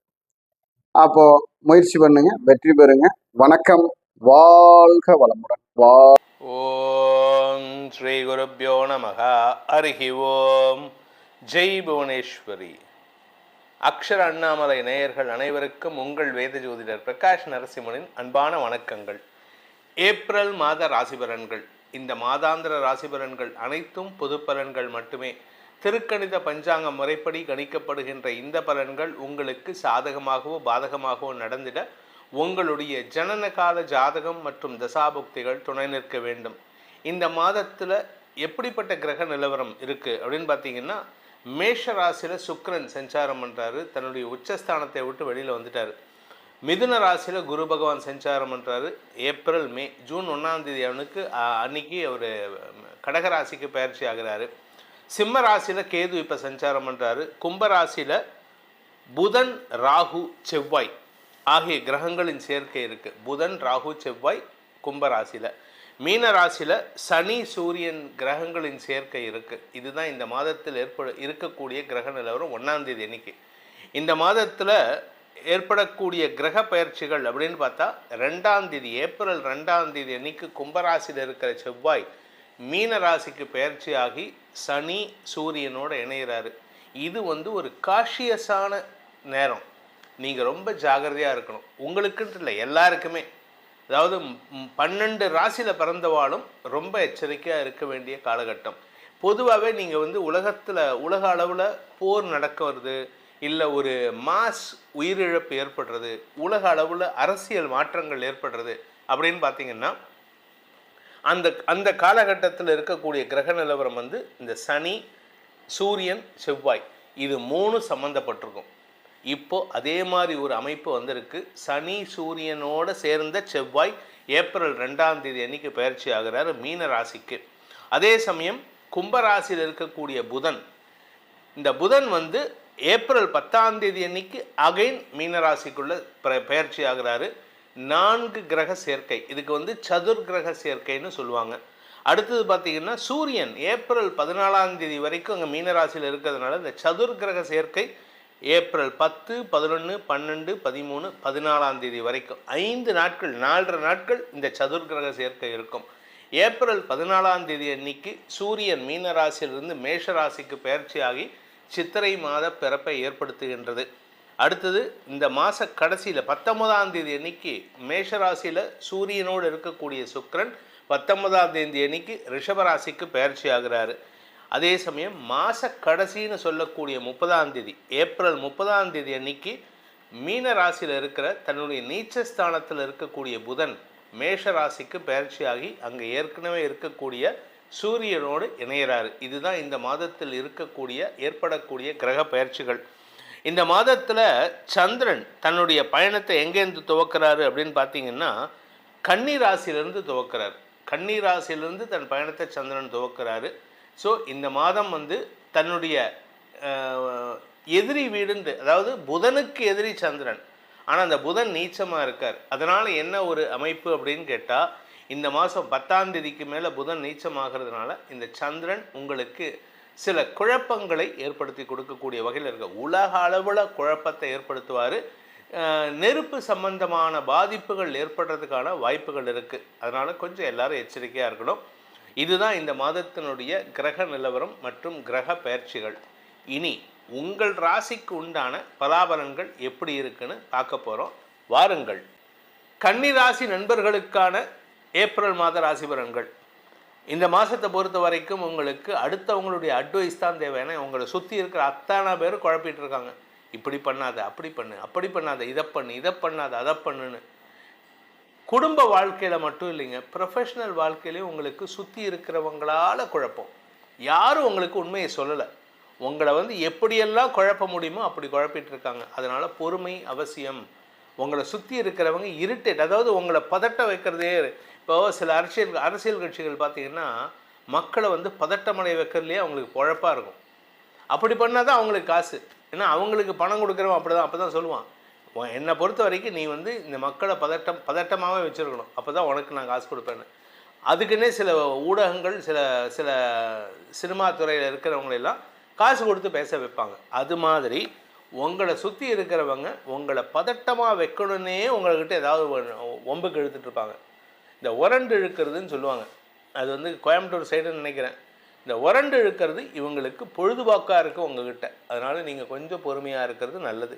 அப்போ முயற்சி பண்ணுங்க, வெற்றி பெறுங்க. வணக்கம். வாழ்க வளமுடன். ஓம் ஸ்ரீ குருப்யோ நமக. ஹரிஹி ஓம். ஜெய் புவனேஸ்வரி. அக்ஷர அண்ணாமலை நேயர்கள் அனைவருக்கும் உங்கள் வேத ஜோதிடர் பிரகாஷ் நரசிம்மனின் அன்பான வணக்கங்கள். ஏப்ரல் மாத ராசி பலன்கள். இந்த மாதாந்திர ராசி பலன்கள் அனைத்தும் பொது பலன்கள் மட்டுமே. திருக்கணித பஞ்சாங்க முறைப்படி கணிக்கப்படுகின்ற இந்த பலன்கள் உங்களுக்கு சாதகமாகவோ பாதகமாகவோ நடந்திட உங்களுடைய ஜனன கால ஜாதகம் மற்றும் தசாபுக்திகள் துணை நிற்க வேண்டும். இந்த மாதத்தில் எப்படிப்பட்ட கிரக நிலவரம் இருக்குது அப்படின்னு பார்த்தீங்கன்னா, மேஷ ராசியில் சுக்கிரன் சஞ்சாரம் பண்ணுறாரு, தன்னுடைய உச்சஸ்தானத்தை விட்டு வெளியில் வந்துட்டார். மிதுன ராசியில் குரு பகவான் சஞ்சாரம் பண்ணுறாரு. ஏப்ரல் மே ஜூன் 1ஆம் தேதி அவனுக்கு அன்னைக்கு அவர் கடகராசிக்கு பயிற்சி ஆகிறாரு. சிம்ம ராசியில் கேது இப்போ சஞ்சாரம் பண்ணுறாரு. கும்பராசியில் புதன் ராகு செவ்வாய் ஆகிய கிரகங்களின் சேர்க்கை இருக்குது. புதன் ராகு செவ்வாய் கும்பராசியில். மீன ராசியில் சனி சூரியன் கிரகங்களின் சேர்க்கை இருக்குது. இதுதான் இந்த மாதத்தில் இருக்கக்கூடிய கிரக நிலவரம் 1ஆம் தேதி அன்னைக்கு. இந்த மாதத்தில் ஏற்படக்கூடிய கிரக பயிற்சிகள் அப்படின்னு பார்த்தா 2ஆம் தேதி ஏப்ரல் 2ஆம் தேதி அன்னைக்கு கும்பராசியில் இருக்கிற செவ்வாய் மீன ராசிக்கு பயிற்சி ஆகி சனி சூரியனோட இணைகிறாரு. இது ஒரு காஷியஸான நேரம். நீங்கள் ரொம்ப ஜாகிரதையாக இருக்கணும். உங்களுக்குன்ட்டு இல்லை, எல்லாருக்குமே. அதாவது 12 ராசியில் பிறந்தவாளும் ரொம்ப எச்சரிக்கையாக இருக்க வேண்டிய காலகட்டம். பொதுவாகவே நீங்கள் உலக அளவில் போர் நடக்கிறது, இல்லை ஒரு மாஸ் உயிரிழப்பு ஏற்படுறது, உலக அளவில் அரசியல் மாற்றங்கள் ஏற்படுறது அப்படின்னு பார்த்தீங்கன்னா, அந்த காலகட்டத்தில் இருக்கக்கூடிய கிரக நிலவரம் இந்த சனி சூரியன் செவ்வாய் இது 3 சம்மந்தப்பட்டிருக்கும். இப்போது அதே மாதிரி ஒரு அமைப்பு வந்திருக்கு. சனி சூரியனோடு சேர்ந்த செவ்வாய் ஏப்ரல் 2ஆம் தேதி அன்னைக்கு பயிற்சி ஆகிறார் மீன ராசிக்கு. அதே சமயம் கும்பராசியில் இருக்கக்கூடிய புதன், இந்த புதன் ஏப்ரல் 10ஆம் தேதி அன்னைக்கு அகைன் மீனராசிக்குள்ள பயிற்சி ஆகிறாரு. 4 கிரக சேர்க்கை. இதுக்கு சதுர் கிரக சேர்க்கைன்னு சொல்லுவாங்க. அடுத்தது பார்த்தீங்கன்னா சூரியன் ஏப்ரல் 14ஆம் தேதி வரைக்கும் அங்கே மீனராசியில் இருக்கிறதுனால இந்த சதுர் கிரக சேர்க்கை ஏப்ரல் 10, 11, 12, 13, 14ஆம் தேதி வரைக்கும் 5 நாட்கள் 4.5 நாட்கள் இந்த சதுர் கிரக சேர்க்கை இருக்கும். ஏப்ரல் 14ஆம் தேதி அன்னைக்கு சூரியன் மீன ராசியிலிருந்து மேஷ ராசிக்கு பயிற்சி ஆகி சித்திரை மாத பிறப்பை ஏற்படுத்துகின்றது. அடுத்தது இந்த மாத கடைசியில் 19ஆம் தேதி அன்னைக்கு மேஷ ராசியில் சூரியனோடு இருக்கக்கூடிய சுக்கிரன் 19ஆம் தேதி அன்னைக்கு ரிஷபராசிக்கு பயிற்சி ஆகிறாரு. அதே சமயம் மாத கடைசின்னு சொல்லக்கூடிய 30ஆம் தேதி ஏப்ரல் 30ஆம் தேதி அன்னைக்கு மீன ராசியில் இருக்கிற தன்னுடைய நீச்சஸ்தானத்தில் இருக்கக்கூடிய புதன் மேஷ ராசிக்கு பயிற்சி ஆகி அங்கே ஏற்கனவே இருக்கக்கூடிய சூரியனோடு இணைகிறாரு. இதுதான் இந்த மாதத்தில் ஏற்படக்கூடிய கிரக பயிற்சிகள். இந்த மாதத்தில் சந்திரன் தன்னுடைய பயணத்தை எங்கேருந்து துவக்கிறாரு அப்படின்னு பார்த்தீங்கன்னா, கன்னி ராசியிலிருந்து துவக்கிறார். கன்னி ராசியிலிருந்து தன் பயணத்தை சந்திரன் துவக்கிறாரு. ஸோ இந்த மாதம் தன்னுடைய எதிரி வீடுண்டு, அதாவது புதனுக்கு எதிரி சந்திரன், ஆனால் அந்த புதன் நீச்சமாக இருக்கார். அதனால் என்ன ஒரு அமைப்பு அப்படின்னு கேட்டால், இந்த மாதம் 10ஆம் தேதிக்கு மேலே புதன் நீச்சமாகிறதுனால இந்த சந்திரன் உங்களுக்கு சில குழப்பங்களை ஏற்படுத்தி கொடுக்கக்கூடிய வகையில் இருக்க, உலக அளவில் குழப்பத்தை ஏற்படுத்துவார். நெருப்பு சம்பந்தமான பாதிப்புகள் ஏற்படுறதுக்கான வாய்ப்புகள் இருக்குது. அதனால் கொஞ்சம் எல்லாரும் எச்சரிக்கையாக இருக்கணும். இதுதான் இந்த மாதத்தினுடைய கிரக நிலவரம் மற்றும் கிரக பயிற்சிகள். இனி உங்கள் ராசிக்கு உண்டான பலாபலன்கள் எப்படி இருக்குன்னு பார்க்க போகிறோம். வாருங்கள். கன்னி ராசி நண்பர்களுக்கான ஏப்ரல் மாத ராசி பலன்கள். இந்த மாதத்தை பொறுத்த வரைக்கும் உங்களுக்கு அடுத்தவங்களுடைய அட்வைஸ் தான் தேவை. ஏன்னா உங்களை சுற்றி இருக்கிற அத்தனை பேர் குழப்பிட்டு இருக்காங்க. இப்படி பண்ணாத, அப்படி பண்ணு, அப்படி பண்ணாத, இதை பண்ணாத, அதை பண்ணுன்னு. குடும்ப வாழ்க்கையில் மட்டும் இல்லைங்க, ப்ரொஃபஷ்னல் வாழ்க்கையிலையும் உங்களுக்கு சுற்றி இருக்கிறவங்களால குழப்பம். யாரும் உங்களுக்கு உண்மையை சொல்லலை. உங்களை எப்படியெல்லாம் குழப்ப முடியுமோ அப்படி குழப்பிட்டு இருக்காங்க. அதனால் பொறுமை அவசியம். உங்களை சுற்றி இருக்கிறவங்க இரிட்டேட், அதாவது உங்களை பதட்ட வைக்கிறதே. இப்போ சில அரசியல் கட்சிகள் பார்த்திங்கன்னா மக்களை பதட்டமடை வைக்கிறதுலேயே அவங்களுக்கு குழப்பாக இருக்கும். அப்படி பண்ணால் தான் அவங்களுக்கு காசு. ஏன்னா அவங்களுக்கு பணம் கொடுக்குறவன் அப்போ தான் சொல்லுவான், என்னை பொறுத்த வரைக்கும் நீ இந்த மக்களை பதட்டமாகவே வச்சுருக்கணும், அப்போ தான் உனக்கு நான் காசு கொடுப்பேன்னு. அதுக்குன்னே சில ஊடகங்கள் சில சினிமா துறையில் இருக்கிறவங்களெல்லாம் காசு கொடுத்து பேச வைப்பாங்க. அது மாதிரி உங்களை சுற்றி இருக்கிறவங்க உங்களை பதட்டமாக வைக்கணுன்னே உங்கள்கிட்ட ஏதாவது ஒம்புக்கு இழுத்துட்டு இருப்பாங்க. இந்த உரண்டு இழுக்கிறதுன்னு சொல்லுவாங்க, அது வந்து கோயம்புத்தூர் சைடுன்னு நினைக்கிறேன். இந்த உரண்டு இழுக்கிறது இவங்களுக்கு பொழுதுபோக்காக இருக்குது உங்ககிட்ட. அதனால் நீங்கள் கொஞ்சம் பொறுமையாக இருக்கிறது நல்லது.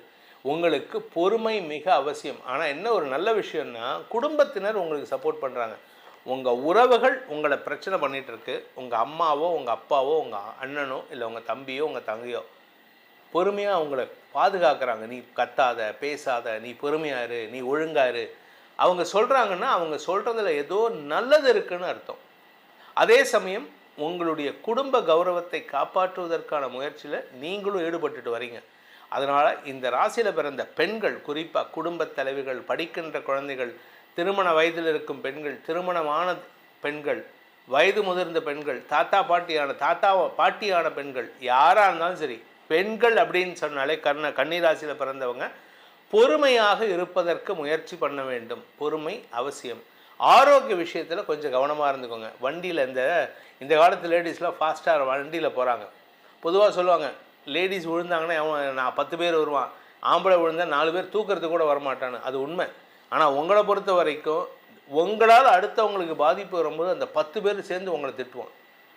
உங்களுக்கு பொறுமை மிக அவசியம். ஆனால் என்ன ஒரு நல்ல விஷயம்னா, குடும்பத்தினர் உங்களுக்கு சப்போர்ட் பண்ணுறாங்க. உங்கள் உறவுகள் உங்களை பிரச்சனை பண்ணிகிட்டு இருக்கு. உங்கள் அம்மாவோ உங்கள் அப்பாவோ உங்கள் அண்ணனோ இல்லை உங்கள் தம்பியோ உங்கள் தங்கையோ பொறுமையாக அவங்கள பாதுகாக்கிறாங்க. நீ கத்தாத, பேசாத, நீ பொறுமையாரு, நீ ஒழுங்காரு. அவங்க சொல்கிறாங்கன்னா அவங்க சொல்கிறதுல ஏதோ நல்லது இருக்குன்னு அர்த்தம். அதே சமயம் உங்களுடைய குடும்ப கௌரவத்தை காப்பாற்றுவதற்கான முயற்சியில் நீங்களும் ஈடுபட்டுட்டு வரீங்க. அதனால் இந்த ராசியில் பிறந்த பெண்கள், குறிப்பாக குடும்பத் தலைவிகள், படிக்கின்ற குழந்தைகள், திருமண வயதில் இருக்கும் பெண்கள், திருமணமான பெண்கள், வயது முதிர்ந்த பெண்கள், பாட்டியான பெண்கள், யாராக இருந்தாலும் சரி, பெண்கள் அப்படின்னு சொன்னாலே கன்னிராசியில் பிறந்தவங்க பொறுமையாக இருப்பதற்கு முயற்சி பண்ண வேண்டும். பொறுமை அவசியம். ஆரோக்கிய விஷயத்தில் கொஞ்சம் கவனமாக இருந்துக்கோங்க. வண்டியில் இந்த காலத்து லேடிஸ்லாம் ஃபாஸ்ட்டாக வண்டியில் போகிறாங்க. பொதுவாக சொல்லுவாங்க, லேடிஸ் விழுந்தாங்கன்னா நான் 10 பேர் வருவான், ஆம்பளை விழுந்தால் 4 பேர் தூக்கிறதுக்கு கூட வரமாட்டான்னு. அது உண்மை. ஆனால் உங்களை பொறுத்த வரைக்கும் உங்களால் அடுத்தவங்களுக்கு பாதிப்பு வரும்போது அந்த 10 பேர் சேர்ந்து உங்களை திட்டுவான்.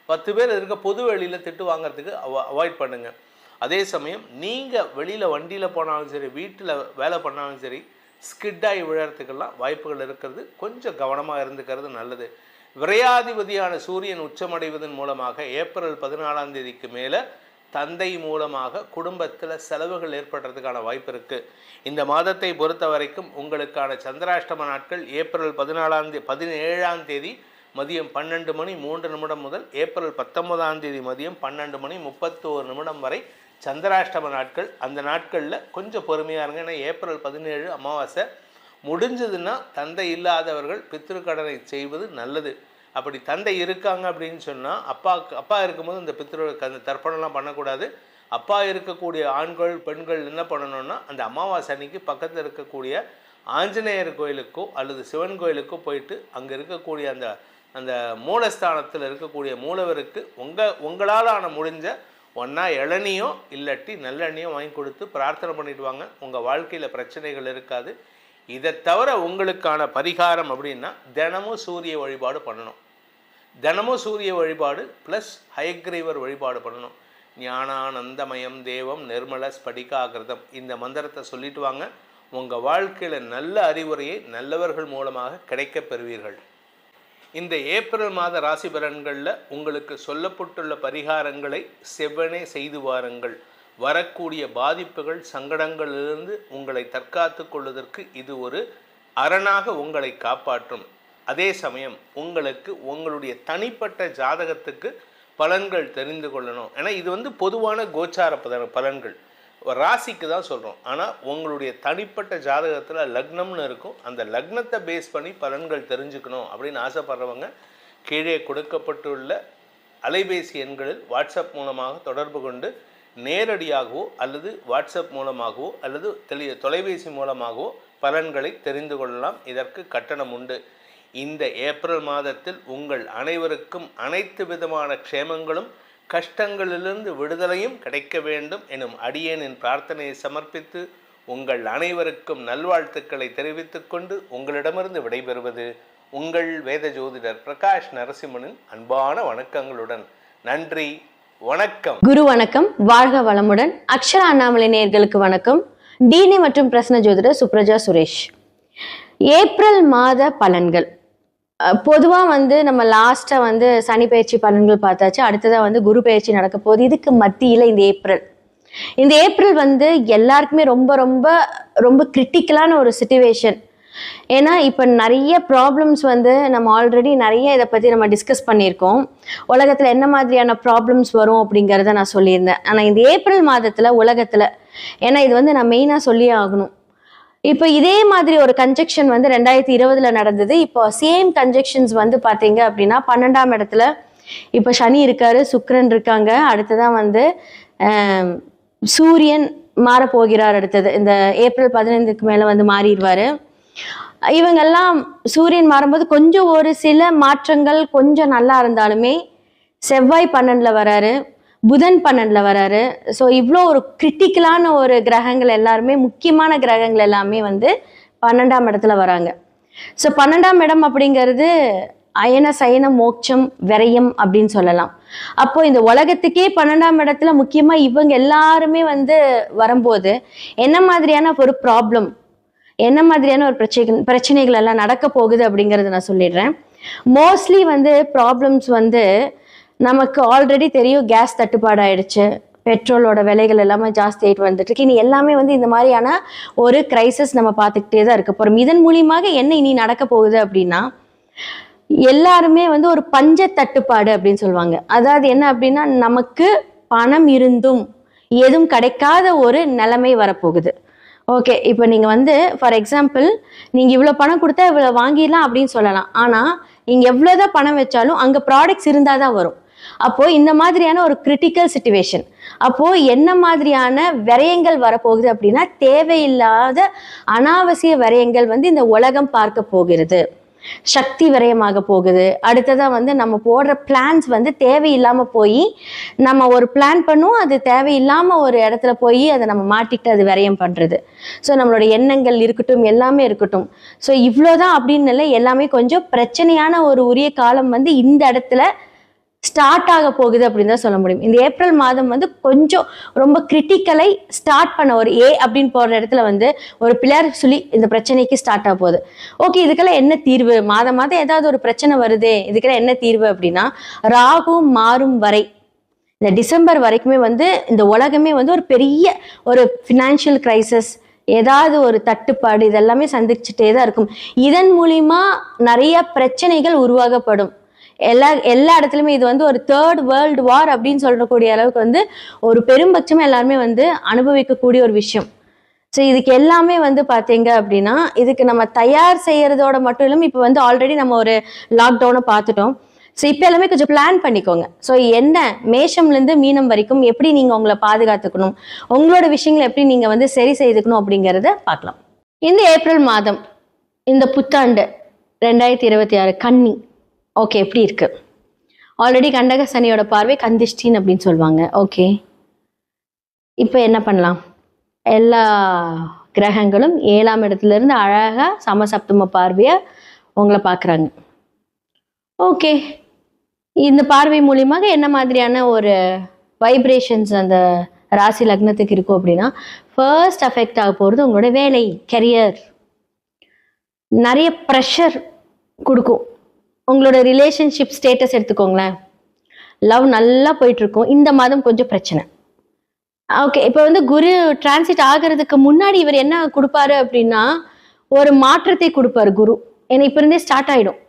10 பேர் இருக்க பொது வெளியில் திட்டு வாங்கிறதுக்கு அவாய்ட் பண்ணுங்கள். அதே சமயம் நீங்கள் வெளியில் வண்டியில் போனாலும் சரி, வீட்டில் வேலை பண்ணாலும் சரி, ஸ்கிட்டாகி விழறதுக்கெல்லாம் வாய்ப்புகள் இருக்கிறது. கொஞ்சம் கவனமாக இருந்துக்கிறது நல்லது. விரையாதிபதியான சூரியன் உச்சமடைவதன் மூலமாக ஏப்ரல் 14ஆம் தேதிக்கு மேலே தந்தை மூலமாக குடும்பத்தில் செலவுகள் ஏற்படுறதுக்கான வாய்ப்பு இருக்குது. இந்த மாதத்தை பொறுத்த வரைக்கும் உங்களுக்கான சந்திராஷ்டம நாட்கள் ஏப்ரல் 17ஆம் தேதி மதியம் 12:03 முதல் ஏப்ரல் 19ஆம் தேதி மதியம் 12:31 வரை சந்திராஷ்டம நாட்கள். அந்த நாட்களில் கொஞ்சம் பொறுமையாக இருங்க. ஏன்னா ஏப்ரல் 17 அமாவாசை முடிஞ்சதுன்னா தந்தை இல்லாதவர்கள் பித்ருக்கடனை செய்வது நல்லது. அப்படி தந்தை இருக்காங்க அப்படின்னு சொன்னால் அப்பா இருக்கும்போது இந்த அந்த தர்ப்பணம்லாம் பண்ணக்கூடாது. அப்பா இருக்கக்கூடிய ஆண்கள் பெண்கள் என்ன பண்ணணும்னா, அந்த அமாவாசை அன்னைக்கு பக்கத்தில் இருக்கக்கூடிய ஆஞ்சநேயர் கோயிலுக்கோ அல்லது சிவன் கோயிலுக்கோ போயிட்டு அங்கே இருக்கக்கூடிய அந்த மூலஸ்தானத்தில் இருக்கக்கூடிய மூலவருக்கு உங்களால் முடிஞ்ச ஒன்றா இளநியோ இல்லாட்டி நல்லெண்ணியோ வாங்கி கொடுத்து பிரார்த்தனை பண்ணிட்டு வாங்க. உங்கள் வாழ்க்கையில் பிரச்சனைகள் இருக்காது. இதை தவிர உங்களுக்கான பரிகாரம் அப்படின்னா தினமும் சூரிய வழிபாடு பண்ணணும். தினமும் சூரிய வழிபாடு ப்ளஸ் ஹயக்ரீவர் வழிபாடு பண்ணணும். ஞானானந்தமயம் தேவம் நிர்மல ஸ்படிகாகிருதம் இந்த மந்திரத்தை சொல்லிட்டு வாங்க. உங்கள் வாழ்க்கையில் நல்ல அறிவுரையை நல்லவர்கள் மூலமாக கிடைக்கப் பெறுவீர்கள். இந்த ஏப்ரல் மாத ராசி பலன்களில் உங்களுக்கு சொல்லப்பட்டுள்ள பரிகாரங்களை செவ்வனே செய்து வாருங்கள். வரக்கூடிய பாதிப்புகள் சங்கடங்களிலிருந்து உங்களை தற்காத்து கொள்வதற்கு இது ஒரு அரணாக உங்களை காப்பாற்றும். அதே சமயம் உங்களுக்கு உங்களுடைய தனிப்பட்ட ஜாதகத்துக்கு பலன்கள் தெரிந்து கொள்ளணும். ஏன்னா இது பொதுவான கோச்சார பலன்கள், ராசிக்கு தான் சொல்கிறோம். ஆனால் உங்களுடைய தனிப்பட்ட ஜாதகத்தில் லக்னம்னு இருக்கும். அந்த லக்னத்தை பேஸ் பண்ணி பலன்கள் தெரிஞ்சுக்கணும் அப்படின்னு ஆசைப்படுறவங்க கீழே கொடுக்கப்பட்டுள்ள அலைபேசி எண்களில் வாட்ஸ்அப் மூலமாக தொடர்பு கொண்டு நேரடியாகவோ அல்லது வாட்ஸ்அப் மூலமாகவோ அல்லது தொலைபேசி மூலமாகவோ பலன்களை தெரிந்து கொள்ளலாம். இதற்கு கட்டணம் உண்டு. இந்த ஏப்ரல் மாதத்தில் உங்கள் அனைவருக்கும் அனைத்து விதமான க்ஷேமங்களும் கஷ்டங்களிலிருந்து விடுதலையும் கிடைக்க வேண்டும் எனும் அடியேனின் பிரார்த்தனையை சமர்ப்பித்து உங்கள் அனைவருக்கும் நல்வாழ்த்துக்களை தெரிவித்துக் கொண்டு உங்களிடமிருந்து விடைபெறுவது உங்கள் வேத ஜோதிடர் பிரகாஷ் நரசிம்மனின் அன்பான வணக்கங்களுடன். நன்றி, வணக்கம். குரு வணக்கம். வாழ்க வளமுடன். அக்ஷரா அண்ணாமலை நேயர்களுக்கு வணக்கம். டிஎன்ஏ மற்றும் பிரசன்ன ஜோதிடர் சுப்ரஜா சுரேஷ். ஏப்ரல் மாத பலன்கள் பொதுவாக நம்ம லாஸ்ட்டாக சனி பயிற்சி பலன்கள் பார்த்தாச்சு. அடுத்ததாக குரு பயிற்சி நடக்க போகுது. இதுக்கு மத்தியில் இந்த ஏப்ரல் எல்லாருக்குமே ரொம்ப ரொம்ப ரொம்ப கிரிட்டிக்கலான ஒரு சிச்சுவேஷன். ஏன்னா இப்போ நிறைய ப்ராப்ளம்ஸ் நம்ம ஆல்ரெடி நிறைய இதை பற்றி நம்ம டிஸ்கஸ் பண்ணியிருக்கோம். உலகத்தில் என்ன மாதிரியான ப்ராப்ளம்ஸ் வரும் அப்படிங்கிறத நான் சொல்லியிருந்தேன். ஆனால் இந்த ஏப்ரல் மாதத்தில் உலகத்தில், ஏன்னா இது நான் மெயினாக சொல்லியே ஆகணும். இப்போ இதே மாதிரி ஒரு கன்ஜெக்ஷன் 2020 நடந்தது. இப்போ சேம் கன்ஜெக்ஷன்ஸ் பார்த்தீங்க அப்படின்னா 12ஆம் இடத்துல இப்போ சனி இருக்காரு, சுக்கிரன் இருக்காங்க. அடுத்ததான் சூரியன் மாறப்போகிறார். அடுத்தது இந்த ஏப்ரல் 15க்கு மேலே மாறிடுவார். இவங்கெல்லாம் சூரியன் மாறும்போது கொஞ்சம் ஒரு சில மாற்றங்கள் கொஞ்சம் நல்லா இருந்தாலுமே செவ்வாய் 12ல் வராரு, புதன் 12ல வராரு. ஸோ இவ்வளோ ஒரு கிரிட்டிக்கலான ஒரு கிரகங்கள் எல்லாருமே, முக்கியமான கிரகங்கள் எல்லாமே வந்து 12ஆம் இடத்துல வராங்க. ஸோ 12ஆம் இடம் அப்படிங்கிறது அயன சயன மோட்சம் விரயம் அப்படின்னு சொல்லலாம். அப்போ இந்த உலகத்துக்கே 12ஆம் இடத்துல முக்கியமா இவங்க எல்லாருமே வந்து வரும்போது என்ன மாதிரியான ஒரு ப்ராப்ளம், என்ன மாதிரியான ஒரு பிரச்சனைகள் எல்லாம் நடக்க போகுது அப்படிங்கறத நான் சொல்லிடுறேன். மோஸ்ட்லி வந்து ப்ராப்ளம்ஸ் வந்து நமக்கு ஆல்ரெடி தெரியும். கேஸ் தட்டுப்பாடு ஆயிடுச்சு, பெட்ரோலோட விலைகள் எல்லாமே ஜாஸ்தி ஆகிட்டு வந்துட்டு இருக்கு. இனி எல்லாமே வந்து இந்த மாதிரியான ஒரு கிரைசிஸ் நம்ம பார்த்துக்கிட்டே தான் இருக்க போறோம். இதன் மூலியமாக என்ன இனி நடக்க போகுது அப்படின்னா, எல்லாருமே வந்து ஒரு பஞ்ச தட்டுப்பாடு அப்படின்னு சொல்லுவாங்க. அதாவது என்ன அப்படின்னா, நமக்கு பணம் இருந்தும் எதுவும் கிடைக்காத ஒரு நிலைமை வரப்போகுது. ஓகே, இப்போ நீங்கள் வந்து ஃபார் எக்ஸாம்பிள் நீங்கள் இவ்வளோ பணம் கொடுத்தா இவ்வளோ வாங்கிடலாம் அப்படின்னு சொல்லலாம். ஆனால் நீங்கள் எவ்வளோதான் பணம் வச்சாலும் அங்கே ப்ராடக்ட்ஸ் இருந்தால் தான் வரும். அப்போ இந்த மாதிரியான ஒரு கிரிட்டிக்கல் சிச்சுவேஷன், அப்போ என்ன மாதிரியான விரயங்கள் வரப்போகுது அப்படின்னா, தேவையில்லாத அனாவசிய விரயங்கள் வந்து இந்த உலகம் பார்க்க போகிறது. சக்தி விரயமாக போகுது. அடுத்ததா வந்து நம்ம போடுற பிளான்ஸ் வந்து தேவையில்லாம போய், நம்ம ஒரு பிளான் பண்ணுவோம், அது தேவையில்லாம ஒரு இடத்துல போய் அதை நம்ம மாட்டிட்டு அது விரயம் பண்றது. ஸோ நம்மளோட எண்ணங்கள் இருக்கட்டும், எல்லாமே இருக்கட்டும். ஸோ இவ்வளோதான் அப்படின்னு இல்லை, எல்லாமே கொஞ்சம் பிரச்சனையான ஒரு உரிய காலம் வந்து இந்த இடத்துல ஸ்டார்ட் ஆக போகுது அப்படின்னு தான் சொல்ல முடியும். இந்த ஏப்ரல் மாதம் வந்து கொஞ்சம் ரொம்ப கிரிட்டிக்கலை ஸ்டார்ட் பண்ண ஒரு ஏ அப்படின்னு போடுற இடத்துல வந்து ஒரு பிள்ளையார் சொல்லி இந்த பிரச்சனைக்கு ஸ்டார்ட் ஆக போகுது. ஓகே, இதுக்கெல்லாம் என்ன தீர்வு? மாதம் மாதம் ஏதாவது ஒரு பிரச்சனை வருதே, இதுக்கெல்லாம் என்ன தீர்வு அப்படின்னா, ராகு மாறும் வரை இந்த டிசம்பர் வரைக்குமே வந்து இந்த உலகமே வந்து ஒரு பெரிய ஒரு ஃபினான்ஷியல் கிரைசிஸ், ஏதாவது ஒரு தட்டுப்பாடு இதெல்லாமே சந்திச்சுட்டே தான் இருக்கும். இதன் மூலியமா நிறைய பிரச்சனைகள் உருவாகப்படும். எல்லா இடத்துலையுமே இது வந்து ஒரு 3rd வேர்ல்டு வார் அப்படின்னு சொல்லக்கூடிய அளவுக்கு வந்து ஒரு பெரும்பட்சமா எல்லாருமே வந்து அனுபவிக்கக்கூடிய ஒரு விஷயம். ஸோ இதுக்கு எல்லாமே வந்து பார்த்தீங்க அப்படின்னா, இதுக்கு நம்ம தயார் செய்யறதோட மட்டும் இல்லாமல் இப்போ வந்து ஆல்ரெடி நம்ம ஒரு லாக்டவுனை பார்த்துட்டோம். ஸோ இப்போ எல்லாமே கொஞ்சம் பிளான் பண்ணிக்கோங்க. ஸோ என்ன மேஷம்லேருந்து மீனம் வரைக்கும் எப்படி நீங்கள் உங்களை பாதுகாத்துக்கணும், உங்களோட விஷயங்களை எப்படி நீங்கள் வந்து சரி செய்துக்கணும் அப்படிங்கிறத பார்க்கலாம். இந்த ஏப்ரல் மாதம், இந்த புத்தாண்டு 2026 கன்னி ஓகே எப்படி இருக்கு? ஆல்ரெடி கண்டக சனியோட பார்வை கந்திஷ்டின் அப்படின்னு சொல்லுவாங்க. ஓகே, இப்போ என்ன பண்ணலாம்? எல்லா கிரகங்களும் 7ஆம் இடத்துல இருந்து அழகா சமசப்தம பார்வையா உங்களை பார்க்குறாங்க. ஓகே, இந்த பார்வை மூலியமாக என்ன மாதிரியான ஒரு வைப்ரேஷன்ஸ் அந்த ராசி லக்னத்துக்கு இருக்கும் அப்படின்னா, ஃபர்ஸ்ட் அஃபெக்ட் ஆக போகிறது உங்களோட வேலை, கெரியர். நிறைய ப்ரெஷர் கொடுக்கும். உங்களோட ரிலேஷன்ஷிப் ஸ்டேட்டஸ் எடுத்துக்கோங்களேன், லவ் நல்லா போயிட்டு இருக்கும். இந்த மாதம் கொஞ்சம் பிரச்சனை. ஓகே, இப்போ வந்து குரு டிரான்சிட் ஆகிறதுக்கு முன்னாடி இவர் என்ன கொடுப்பாரு அப்படின்னா, ஒரு மாற்றத்தை கொடுப்பாரு குரு. ஏன்னா இப்போ இருந்தே ஸ்டார்ட் ஆகிடும்.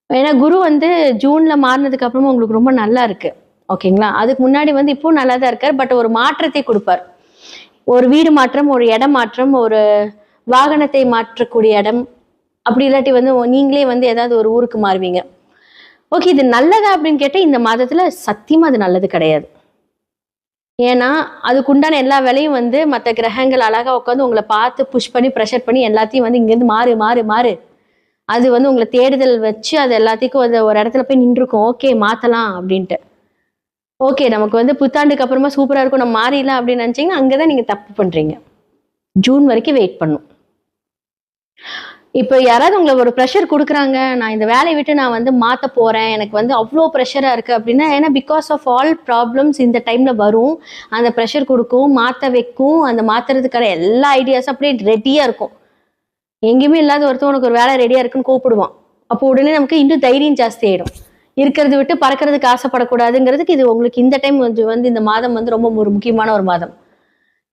ஏன்னா குரு வந்து ஜூனில் மாறினதுக்கு அப்புறமா உங்களுக்கு ரொம்ப நல்லா இருக்கு. ஓகேங்களா? அதுக்கு முன்னாடி வந்து இப்போ நல்லா தான் இருக்கார். பட் ஒரு மாற்றத்தை கொடுப்பார். ஒரு வீடு மாற்றம், ஒரு இடம் மாற்றம், ஒரு வாகனத்தை மாற்றக்கூடிய இடம், அப்படி இல்லாட்டி வந்து நீங்களே வந்து ஏதாவது ஒரு ஊருக்கு மாறுவீங்க. ஓகே, இது நல்லதா அப்படின்னு கேட்டால் இந்த மாதத்துல சத்தியமா அது நல்லது கிடையாது. ஏன்னா அதுக்குண்டான எல்லா வேலையும் வந்து மற்ற கிரகங்கள் அழகா உட்காந்து உங்களை பார்த்து புஷ் பண்ணி ப்ரெஷர் பண்ணி எல்லாத்தையும் வந்து இங்கேருந்து மாறு மாறு மாறு, அது வந்து உங்களை தேடுதல் வச்சு அது எல்லாத்துக்கும் வந்து ஒரு இடத்துல போய் நின்றுருக்கும். ஓகே மாற்றலாம் அப்படின்ட்டு. ஓகே, நமக்கு வந்து புத்தாண்டுக்கு அப்புறமா சூப்பராக இருக்கும், நம்ம மாறிடலாம் அப்படின்னு நினச்சிங்கன்னா அங்கே தான் நீங்கள் தப்பு பண்ணுறீங்க. ஜூன் வரைக்கும் வெயிட் பண்ணும். இப்போ யாராவது உங்களை ஒரு ப்ரெஷர் கொடுக்குறாங்க, நான் இந்த வேலையை விட்டு நான் வந்து மாற்ற போகிறேன், எனக்கு வந்து அவ்வளோ ப்ரெஷராக இருக்குது அப்படின்னா, ஏன்னா பிகாஸ் ஆஃப் ஆல் ப்ராப்ளம்ஸ் இந்த டைமில் வரும். அந்த ப்ரெஷர் கொடுக்கும், மாற்ற வைக்கும். அந்த மாற்றுறதுக்கான எல்லா ஐடியாஸும் அப்படியே ரெடியாக இருக்கும். எங்கேயுமே இல்லாத ஒருத்தர் உனக்கு ஒரு வேலை ரெடியாக இருக்குன்னு கூப்பிடுவான். அப்போ உடனே நமக்கு இன்னும் தைரியம் ஜாஸ்தி ஆகிடும். இருக்கிறத விட்டு பறக்கிறதுக்கு ஆசைப்படக்கூடாதுங்கிறதுக்கு இது உங்களுக்கு இந்த டைம் கொஞ்சம் வந்து இந்த மாதம் வந்து ரொம்ப ஒரு முக்கியமான ஒரு மாதம்.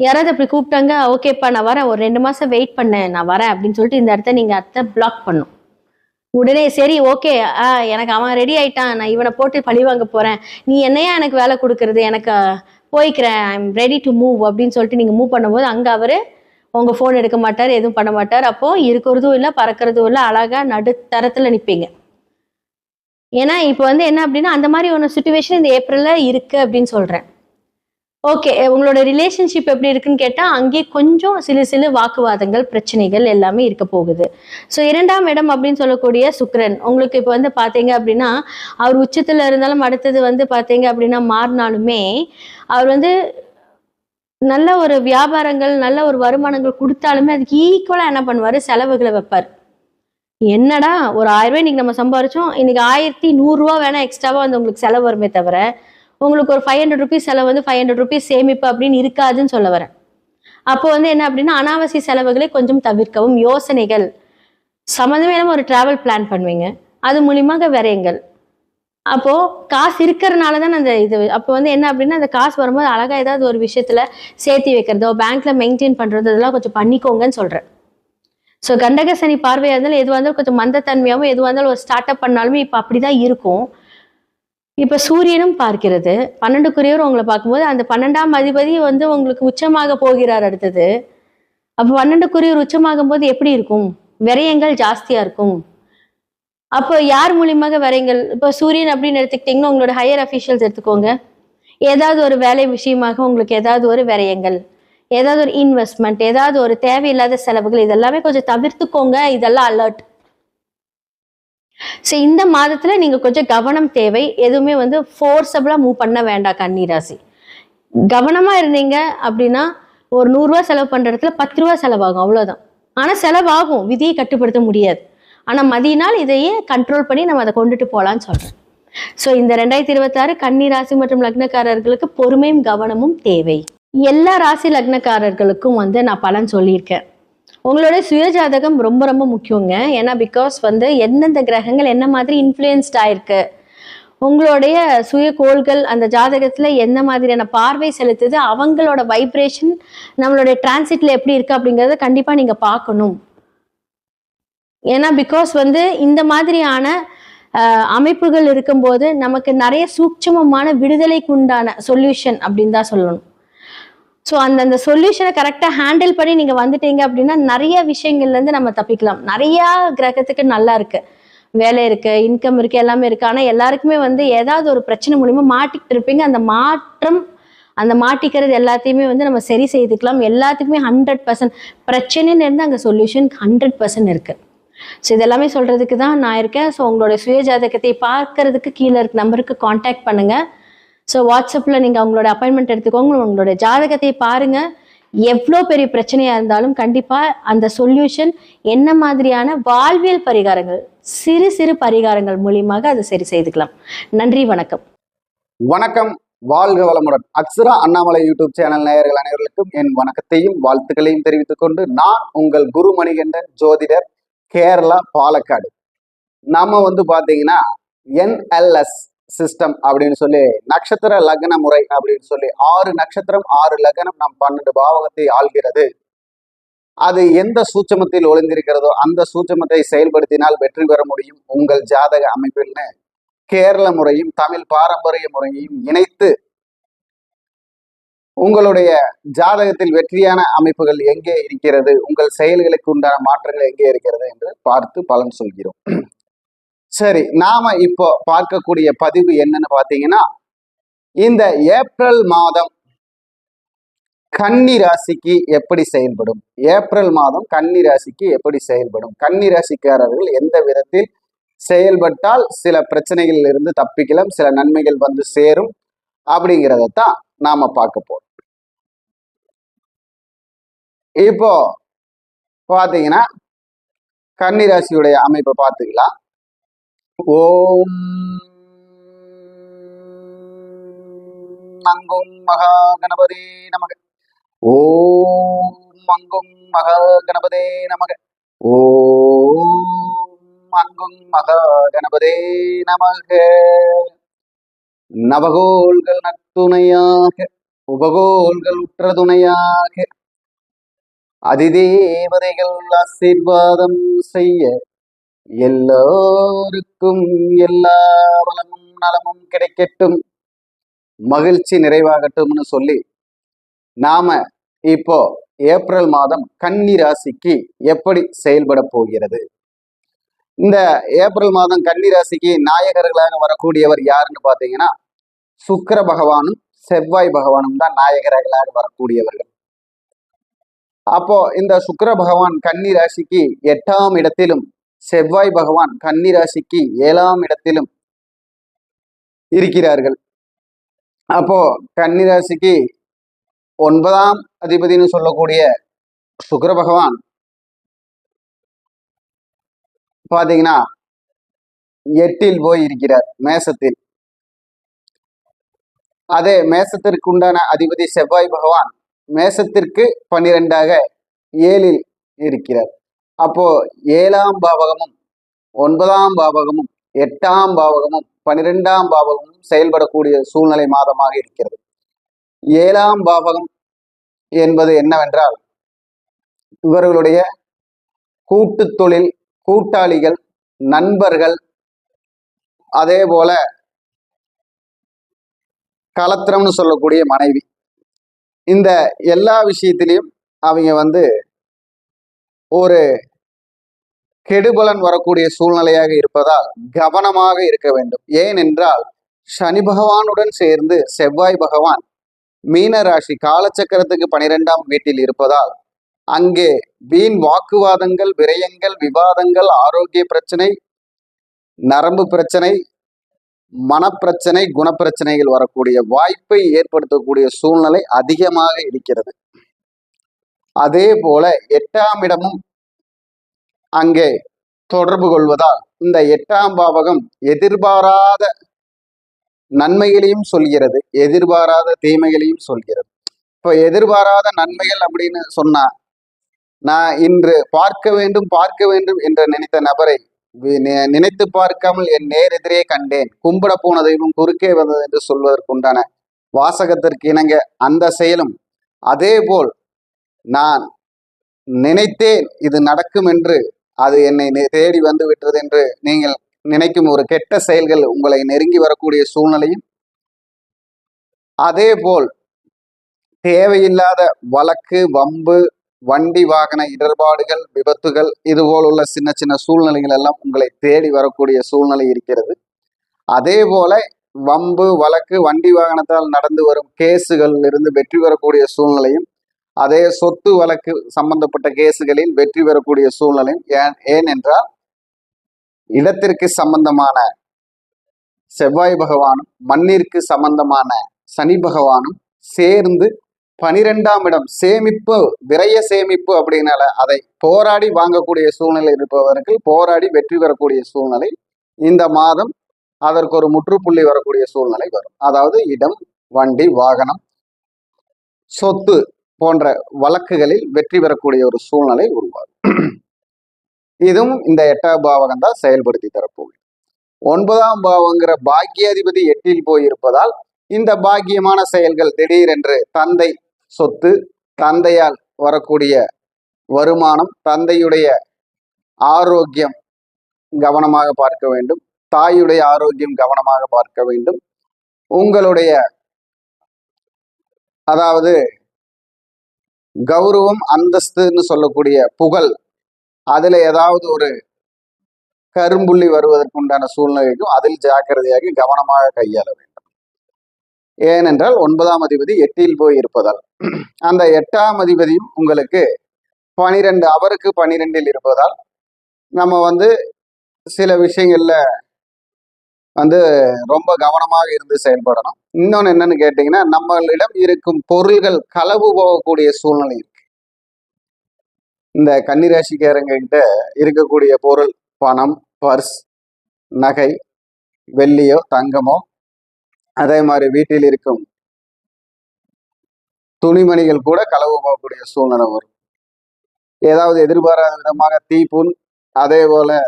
யாராவது அப்படி கூப்பிட்டாங்க, ஓகேப்பா நான் வரேன், ஒரு 2 மாதம் வெயிட் பண்ணேன், நான் வரேன் அப்படின்னு சொல்லிட்டு இந்த இடத்த நீங்கள் அத்தை பிளாக் பண்ணும். உடனே சரி ஓகே, எனக்கு அவன் ரெடி ஆயிட்டான், நான் இவனை போட்டு பழி வாங்க போகிறேன், நீ என்னையா எனக்கு வேலை கொடுக்கறது, எனக்கு போய்க்கிறேன், I am ready to move அப்படின்னு சொல்லிட்டு நீங்கள் மூவ் பண்ணும்போது அங்கே அவர் உங்கள் ஃபோன் எடுக்க மாட்டார், எதுவும் பண்ண மாட்டார். அப்போது இருக்கிறதும் இல்லை, பறக்கிறதும் இல்லை, அழகாக நடுத்தரத்தில் நிற்பீங்க. ஏன்னா இப்போ வந்து என்ன அப்படின்னா, அந்த மாதிரி ஒன்று சுச்சுவேஷன் இந்த ஏப்ரலில் இருக்குது அப்படின்னு சொல்கிறேன். ஓகே, உங்களோட ரிலேஷன்ஷிப் எப்படி இருக்குன்னு கேட்டா அங்கே கொஞ்சம் சில சில வாக்குவாதங்கள், பிரச்சனைகள் எல்லாமே இருக்க போகுது. ஸோ 2ஆம் இடம் அப்படின்னு சொல்லக்கூடிய சுக்கிரன் உங்களுக்கு இப்போ வந்து பார்த்தீங்க அப்படின்னா அவர் உச்சத்துல இருந்தாலும் அடுத்தது வந்து பார்த்தீங்க அப்படின்னா மாறினாலுமே அவர் வந்து நல்ல ஒரு வியாபாரங்கள், நல்ல ஒரு வருமானங்கள் கொடுத்தாலுமே அதுக்கு ஈக்குவலா என்ன பண்ணுவாரு, செலவுகளை வைப்பார். என்னடா ஒரு 1000 ரூபாய் இன்னைக்கு நம்ம சம்பாரிச்சோம், இன்னைக்கு 1100 ரூபா வேணா எக்ஸ்ட்ராவா வந்து உங்களுக்கு செலவு வருமே தவிர உங்களுக்கு ஒரு 500 ருபீஸ் செலவு வந்து 500 ருபீஸ் சேமிப்பு அப்படின்னு இருக்காதுன்னு சொல்ல வரேன். அப்போ வந்து என்ன அப்படின்னா அனாவசிய செலவுகளை கொஞ்சம் தவிர்க்கவும், யோசனைகள் சம்மந்தமே இல்லாம ஒரு டிராவல் பிளான் பண்ணுவீங்க, அது மூலியமாக விரயங்கள். அப்போ காசு இருக்கிறதுனால தான் அந்த இது. அப்போ வந்து என்ன அப்படின்னா அந்த காசு வரும்போது அழகா ஏதாவது ஒரு விஷயத்துல சேர்த்தி வைக்கிறதோ பேங்க்ல மெயின்டைன் பண்றதோ இதெல்லாம் கொஞ்சம் பண்ணிக்கோங்கன்னு சொல்றேன். ஸோ கண்டக சனி பார்வையா இருந்தாலும் எதுவாக இருந்தாலும் கொஞ்சம் மந்தத்தன்மையாகவும் எதுவாக இருந்தாலும் ஒரு ஸ்டார்ட் அப் பண்ணாலுமே இப்போ அப்படிதான் இருக்கும். இப்ப சூரியனும் பார்க்கிறது 12க்குரியவர் உங்களை பார்க்கும்போது அந்த 12ஆம் அதிபதி வந்து உங்களுக்கு உச்சமாக போகிறார் அடுத்தது. அப்ப 12க்குரியவர் உச்சமாகும் போது எப்படி இருக்கும், விரயங்கள் ஜாஸ்தியா இருக்கும். அப்போ யார் மூலியமாக விரயங்கள், இப்போ சூரியன் அப்படின்னு எடுத்துக்கிட்டீங்கன்னா உங்களோட ஹையர் அஃபீஷியல்ஸ் எடுத்துக்கோங்க, ஏதாவது ஒரு வேலை விஷயமாக உங்களுக்கு ஏதாவது ஒரு விரயங்கள், ஏதாவது ஒரு இன்வெஸ்ட்மெண்ட், ஏதாவது ஒரு தேவையில்லாத செலவுகள், இதெல்லாமே கொஞ்சம் தவிர்த்துக்கோங்க. இதெல்லாம் அலர்ட். ஸோ இந்த மாதத்துல நீங்க கொஞ்சம் கவனம் தேவை. எதுவுமே வந்து ஃபோர்ஸபிளா மூவ் பண்ண வேண்டாம் கன்னிராசி. கவனமா இருந்தீங்க அப்படின்னா ஒரு 100 ரூபாய் செலவு பண்ற இடத்துல 10 ரூபாய் செலவாகும், அவ்வளவுதான். ஆனா செலவாகும், விதியை கட்டுப்படுத்த முடியாது. ஆனா மதியினால் இதையே கண்ட்ரோல் பண்ணி நம்ம அதை கொண்டுட்டு போலான்னு சொல்றேன். ஸோ இந்த 2026 கன்னி ராசி மற்றும் லக்னக்காரர்களுக்கு பொறுமையும் கவனமும் தேவை. எல்லா ராசி லக்னக்காரர்களுக்கும் வந்து நான் பலன் சொல்லியிருக்கேன். உங்களுடைய சுயஜாதகம் ரொம்ப ரொம்ப முக்கியங்க. ஏன்னா பிகாஸ் வந்து எந்தெந்த கிரகங்கள் என்ன மாதிரி இன்ஃப்ளூயன்ஸ்ட் ஆயிருக்கு, உங்களுடைய சுய கோள்கள் அந்த ஜாதகத்துல என்ன மாதிரியான பார்வை செலுத்துது, அவங்களோட வைப்ரேஷன் நம்மளுடைய டிரான்சிட்ல எப்படி இருக்கு அப்படிங்கறத கண்டிப்பா நீங்க பார்க்கணும். ஏன்னா பிகாஸ் வந்து இந்த மாதிரியான அமைப்புகள் இருக்கும்போது நமக்கு நிறைய சூட்சமமான விடுதலைக்கு உண்டான சொல்யூஷன் அப்படின்னு தான் சொல்லணும். ஸோ அந்த சொல்யூஷனை கரெக்டாக ஹேண்டில் பண்ணி நீங்கள் வந்துட்டீங்க அப்படின்னா நிறைய விஷயங்கள்லேருந்து நம்ம தப்பிக்கலாம். நிறையா கிரகத்துக்கு நல்லா இருக்கு, வேலை இருக்கு, இன்கம் இருக்கு, எல்லாமே இருக்கு. ஆனால் எல்லாருக்குமே வந்து ஏதாவது ஒரு பிரச்சனை மூலியமா மாட்டிக்கிட்டு இருப்பீங்க. அந்த மாட்டிக்கிறது எல்லாத்தையுமே வந்து நம்ம சரி செய்துக்கலாம். எல்லாத்துக்குமே 100% பிரச்சனைன்னு இருந்து அங்கே சொல்யூஷன் 100% இருக்கு. ஸோ இதெல்லாமே சொல்றதுக்கு தான் நான் இருக்கேன். ஸோ உங்களுடைய சுய ஜாதகத்தை பார்க்கறதுக்கு கீழே இருக்க நம்பருக்கு காண்டாக்ட் பண்ணுங்க. ஸோ வாட்ஸ்அப்பில் நீங்கள் அவங்களோட அப்பாயின்மெண்ட் எடுத்துக்கோங்க, உங்களோட ஜாதகத்தை பாருங்க. எவ்வளோ பெரிய பிரச்சனையாக இருந்தாலும் கண்டிப்பாக அந்த சொல்யூஷன் என்ன மாதிரியான வாழ்வியல் பரிகாரங்கள், சிறு சிறு பரிகாரங்கள் மூலியமாக அதை சரி செய்துக்கலாம். நன்றி, வணக்கம். வணக்கம், வாழ்க வளமுடன். அக்ஷரா அண்ணாமலை யூடியூப் சேனல் நேயர்கள் அனைவர்களுக்கும் என் வணக்கத்தையும் வாழ்த்துக்களையும் தெரிவித்துக் கொண்டு நான் உங்கள் குரு மணிகண்டன், ஜோதிடர், கேரளா, பாலக்காடு. நாம வந்து பாத்தீங்கன்னா NLS சிஸ்டம் அப்படின்னு சொல்லி நட்சத்திர லக்ன முறை அப்படின்னு சொல்லி 6 நட்சத்திரம் 6 லக்னம் நம் 12 பாவகத்தை ஆள்கிறது. அது எந்த சூட்சமத்தில் ஒளிந்திருக்கிறதோ அந்த சூட்சமத்தை செயல்படுத்தினால் வெற்றி பெற முடியும் உங்கள் ஜாதக அமைப்பில்னு கேரள முறையும் தமிழ் பாரம்பரிய முறையையும் இணைத்து உங்களுடைய ஜாதகத்தில் வெற்றியான அமைப்புகள் எங்கே இருக்கிறது, உங்கள் செயல்களுக்கு உண்டான மாற்றங்கள் எங்கே இருக்கிறது என்று பார்த்து பலன் சொல்கிறோம். சரி, நாம இப்போ பார்க்கக்கூடிய பதிவு என்னன்னு பாத்தீங்கன்னா, இந்த ஏப்ரல் மாதம் கன்னி ராசிக்கு எப்படி செயல்படும், ஏப்ரல் மாதம் கன்னி ராசிக்கு எப்படி செயல்படும், கன்னி ராசிக்காரர்கள் எந்த விதத்தில் செயல்பட்டால் சில பிரச்சனைகளில் இருந்து தப்பிக்கலாம், சில நன்மைகள் வந்து சேரும் அப்படிங்கிறதான் நாம பார்க்க போறோம். இப்போ பாத்தீங்கன்னா கன்னி ராசியுடைய அமைப்பை பார்த்துக்கலாம். ஓம் மங்கும் மகா கணபதே நமக. ஓம் மங்கும் மகா கணபதே நமக. ஓம் மங்கும் மகா கணபதே நமக. நவகோள்கள் நத்துணையாக, உபகோள்கள் உற்ற துணையாக, அதிதேவதைகள் ஆசீர்வாதம் செய்ய எல்லோருக்கும் எல்லா வளமும் நலமும் கிடைக்கட்டும், மகிழ்ச்சி நிறைவாகட்டும்னு சொல்லி நாம இப்போ ஏப்ரல் மாதம் கன்னி ராசிக்கு எப்படி செயல்பட போகிறது. இந்த ஏப்ரல் மாதம் கன்னி ராசிக்கு நாயகர்களாக வரக்கூடியவர் யாருன்னு பாத்தீங்கன்னா சுக்கிர பகவானும் செவ்வாய் பகவானும் தான் நாயகர்களாக வரக்கூடியவர்கள். அப்போ இந்த சுக்கிர பகவான் கன்னி ராசிக்கு 8ஆம் இடத்திலும், செவ்வாய் பகவான் கன்னி ராசிக்கு 7ஆம் இடத்திலும் இருக்கிறார்கள். அப்போ கன்னி ராசிக்கு 9ஆம் அதிபதினு சொல்லக்கூடிய சுக்கிர பகவான் பாத்தீங்கன்னா 8இல் போய் இருக்கிறார், மேசத்தில். அதே மேசத்திற்கு உண்டான அதிபதி செவ்வாய் பகவான் மேசத்திற்கு 12ஆக 7இல் இருக்கிறார். அப்போ 7ஆம் பாவகமும் 9ஆம் பாவகமும் 8ஆம் பாவகமும் 12ஆம் பாவகமும் செயல்படக்கூடிய சூழ்நிலை மாதமாக இருக்கிறது. 7ஆம் பாவகம் என்பது என்னவென்றால் இவர்களுடைய கூட்டு தொழில், கூட்டாளிகள், நண்பர்கள், அதே போல கலத்திரம்னு சொல்லக்கூடிய மனைவி, இந்த எல்லா விஷயத்திலையும் அவங்க ஒரு கெடுபலன் வரக்கூடிய சூழ்நிலையாக இருப்பதால் கவனமாக இருக்க வேண்டும். ஏனென்றால் சனி பகவானுடன் சேர்ந்து செவ்வாய் பகவான் மீன ராசி காலச்சக்கரத்துக்கு 12ஆம் வீட்டில் இருப்பதால் அங்கே வீண் வாக்குவாதங்கள், விரயங்கள், விவாதங்கள், ஆரோக்கிய பிரச்சனை, நரம்பு பிரச்சனை, மனப்பிரச்சனை, குணப்பிரச்சனைகள் வரக்கூடிய வாய்ப்பை ஏற்படுத்தக்கூடிய சூழ்நிலை அதிகமாக இருக்கிறது. அதே போல 8ஆம் இடமும் அங்கே தொடர்பு கொள்வதால் இந்த 8ஆம் பாவகம் எதிர்பாராத நன்மைகளையும் சொல்கிறது, எதிர்பாராத தீமைகளையும் சொல்கிறது. இப்போ எதிர்பாராத நன்மைகள் அப்படின்னு சொன்னா, நான் இன்று பார்க்க வேண்டும் என்று நினைத்த நபரை நினைத்து பார்க்காமல் என் நேரெதிரே கண்டேன், கும்பிட போன தெய்வம் குறுக்கே வந்தது என்று சொல்வதற்குண்டான வாசகத்திற்கு இணங்க அந்த செயலும், அதே போல் நான் நினைத்தேன் இது நடக்கும் என்று அது என்னை தேடி வந்து விட்டது என்று நீங்கள் நினைக்கும் ஒரு கெட்ட செயல்கள் உங்களை நெருங்கி வரக்கூடிய சூழ்நிலையும், அதே போல் தேவையில்லாத வழக்கு, வம்பு, வண்டி வாகன இடர்பாடுகள், விபத்துகள், இதுபோல் உள்ள சின்ன சின்ன சூழ்நிலைகள் எல்லாம் உங்களை தேடி வரக்கூடிய சூழ்நிலை இருக்கிறது. அதே போல வம்பு, வழக்கு, வண்டி வாகனத்தால் நடந்து வரும் கேஸுகளில் இருந்து வெற்றி பெறக்கூடிய சூழ்நிலையும், அதே சொத்து வழக்கு சம்பந்தப்பட்ட கேஸுகளில் வெற்றி பெறக்கூடிய சூழ்நிலையும், ஏனென்றால் இடத்திற்கு சம்பந்தமான செவ்வாய் பகவானும் மண்ணிற்கு சம்பந்தமான சனி பகவானும் சேர்ந்து 12ஆம் இடம் சேமிப்பு, விரய சேமிப்பு அப்படின்னால அதை போராடி வாங்கக்கூடிய சூழ்நிலை இருப்பவர்கள் போராடி வெற்றி பெறக்கூடிய சூழ்நிலை இந்த மாதம் அதற்கு ஒரு முற்றுப்புள்ளி வரக்கூடிய சூழ்நிலை வரும். அதாவது இடம், வண்டி, வாகனம், சொத்து போன்ற வழக்குகளில் வெற்றி பெறக்கூடிய ஒரு சூழ்நிலை உருவாகும். இதுவும் இந்த 8ஆம் பாவகம் தான் செயல்படுத்தி தரப்போகுது. 9ஆம் பாவங்கிற பாக்கியாதிபதி 8இல் போயிருப்பதால் இந்த பாக்கியமான செயல்கள் திடீரென்று தந்தை சொத்து, தந்தையால் வரக்கூடிய வருமானம், தந்தையுடைய ஆரோக்கியம் கவனமாக பார்க்க வேண்டும், தாயுடைய ஆரோக்கியம் கவனமாக பார்க்க வேண்டும். உங்களுடைய அதாவது கௌரவம், அந்தஸ்துன்னு சொல்லக்கூடிய புகழ், அதுல ஏதாவது ஒரு கரும்புள்ளி வருவதற்குண்டான சூழ்நிலைக்கும் அதில் ஜாக்கிரதையாக கவனமாக கையாள வேண்டும். ஏனென்றால் 9ஆம் அதிபதி 8இல் போய் இருப்பதால் அந்த 8ஆம் அதிபதியும் உங்களுக்கு 12 அவருக்கு 12இல் இருப்பதால் நம்ம சில விஷயங்கள்ல ரொம்ப கவனமாக இருந்து செயல்படணும். இன்னொன்னு என்னன்னு கேட்டீங்கன்னா, நம்மளிடம் இருக்கும் பொருள்கள் களவு போகக்கூடிய சூழ்நிலை இருக்கு. இந்த கன்னிராசிக்காரங்க கிட்ட இருக்கக்கூடிய பொருள், பணம், பர்ஸ், நகை, வெள்ளியோ தங்கமோ, அதே மாதிரி வீட்டில் இருக்கும் துணிமணிகள் கூட களவு போகக்கூடிய சூழ்நிலை வரும். ஏதாவது எதிர்பாராத விதமாக தீப்புண், அதே போல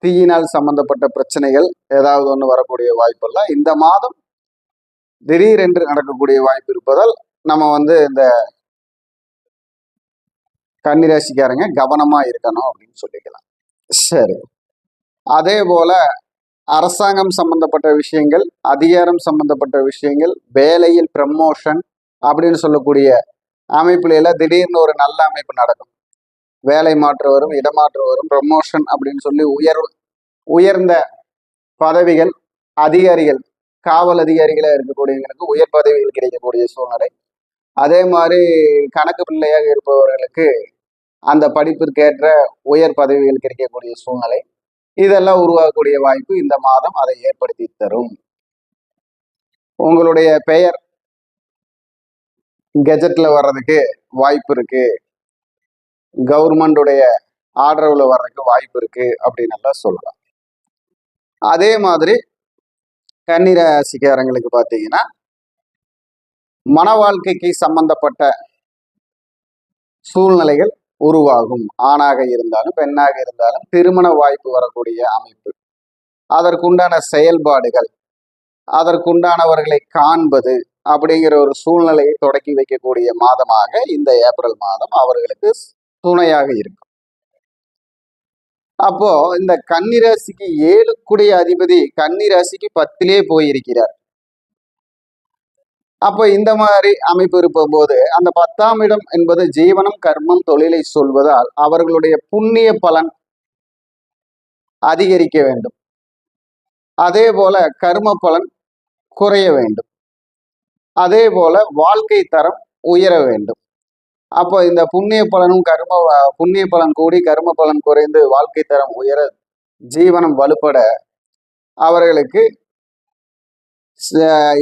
தீயினால் சம்பந்தப்பட்ட பிரச்சனைகள் ஏதாவது ஒன்று வரக்கூடிய வாய்ப்பெல்லாம் இந்த மாதம் திடீரென்று நடக்கக்கூடிய வாய்ப்பு இருப்பதால் நம்ம இந்த கன்னிராசிக்காரங்க கவனமா இருக்கணும் அப்படின்னு சொல்லிக்கலாம். சரி, அதே போல அரசாங்கம் சம்பந்தப்பட்ட விஷயங்கள், அதிகாரம் சம்பந்தப்பட்ட விஷயங்கள், வேலையில் ப்ரமோஷன் அப்படின்னு சொல்லக்கூடிய அமைப்புல எல்லாம் திடீர்னு ஒரு நல்ல அமைப்பு நடக்கும். வேலை மாற்று வரும், இடமாற்று வரும், ப்ரமோஷன் அப்படின்னு சொல்லி உயர்ந்த பதவிகள், அதிகாரிகள் காவல் அதிகாரிகளா இருக்கக்கூடியவங்களுக்கு உயர் பதவிகள் கிடைக்கக்கூடிய சூழ்நிலை. அதே மாதிரி கணக்கு பிள்ளையாக இருப்பவர்களுக்கு அந்த படிப்பிற்கேற்ற உயர் பதவிகள் கிடைக்கக்கூடிய சூழ்நிலை, இதெல்லாம் உருவாகக்கூடிய வாய்ப்பு இந்த மாதம் அதை ஏற்படுத்தி தரும். உங்களுடைய பெயர் கெஜெட்ல வர்றதுக்கு வாய்ப்பு இருக்கு, கவர்மெண்டுடைய ஆதரவுல வர்றதுக்கு வாய்ப்பு இருக்கு அப்படின்னு எல்லாம் சொல்லலாம். அதே மாதிரி கன்னிராசிக்காரங்களுக்கு பார்த்தீங்கன்னா மன வாழ்க்கைக்கு சம்பந்தப்பட்ட சூழ்நிலைகள் உருவாகும். ஆணாக இருந்தாலும் பெண்ணாக இருந்தாலும் திருமண வாய்ப்பு வரக்கூடிய அமைப்பு, அதற்குண்டான செயல்பாடுகள், அதற்குண்டானவர்களை காண்பது அப்படிங்கிற ஒரு சூழ்நிலையை தொடக்கி வைக்கக்கூடிய மாதமாக இந்த ஏப்ரல் மாதம் அவர்களுக்கு துணையாக இருக்கும். அப்போ இந்த கன்னிராசிக்கு 7 அதிபதி கன்னிராசிக்கு 10 போயிருக்கிறார். அப்போ இந்த மாதிரி அமைப்பு இருப்போது அந்த 10ஆம் இடம் என்பது ஜீவனம், கர்மம், தொழிலை சொல்வதால் அவர்களுடைய புண்ணிய பலன் அதிகரிக்க வேண்டும். அதே போல கர்ம பலன் குறைய வேண்டும். அதே போல வாழ்க்கை தரம் உயர வேண்டும். அப்போ இந்த புண்ணிய பலன் கூடி கர்ம பலன் குறைந்து வாழ்க்கை தரம் உயர, ஜீவனம் வலுப்பட அவர்களுக்கு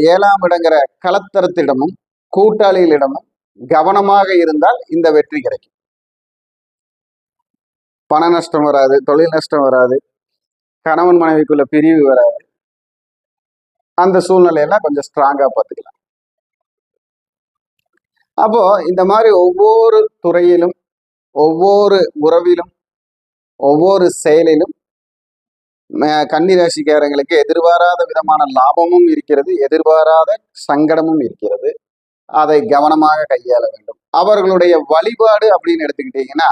7ஆம் இடங்கிற கலத்தரத்திடமும் கூட்டாளிகளிடமும் கவனமாக இருந்தால் இந்த வெற்றி கிடைக்கும். பண நஷ்டம் வராது, தொழில் நஷ்டம் வராது, கணவன் மனைவிக்குள்ள பிரிவு வராது. அந்த சூழ்நிலையெல்லாம் கொஞ்சம் ஸ்ட்ராங்கா பார்த்துக்கலாம். அப்போ இந்த மாதிரி ஒவ்வொரு துறையிலும், ஒவ்வொரு உறவிலும், ஒவ்வொரு செயலிலும் கன்னிராசிக்காரங்களுக்கு எதிர்பாராத விதமான லாபமும் இருக்கிறது, எதிர்பாராத சங்கடமும் இருக்கிறது. அதை கவனமாக கையாள வேண்டும். அவர்களுடைய வழிபாடு அப்படின்னு எடுத்துக்கிட்டீங்கன்னா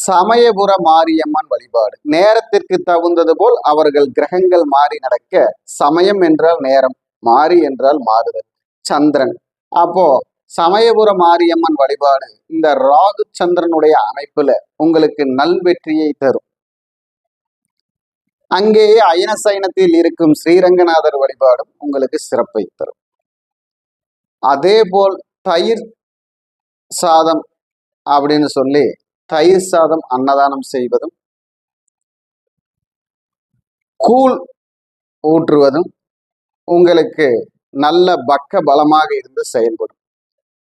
சமயபுர மாரியம்மன் வழிபாடு. நேரத்திற்கு தகுந்தது போல் அவர்கள் கிரகங்கள் மாறி நடக்க, சமயம் என்றால் நேரம், மாறி என்றால் மாறுதல், சந்திரன். அப்போ சமயபுர மாரியம்மன் வழிபாடு இந்த ராகு சந்திரனுடைய அமைப்புல உங்களுக்கு நல்வெற்றியை தரும். அங்கேயே அயன சயனத்தில் இருக்கும் ஸ்ரீரங்கநாதர் வழிபாடும் உங்களுக்கு சிறப்பை தரும். அதே போல் தயிர் சாதம் அப்படின்னு சொல்லி தயிர் சாதம் அன்னதானம் செய்வதும், கூழ் ஊற்றுவதும் உங்களுக்கு நல்ல பக்க பலமாக இருந்து செயல்படும்.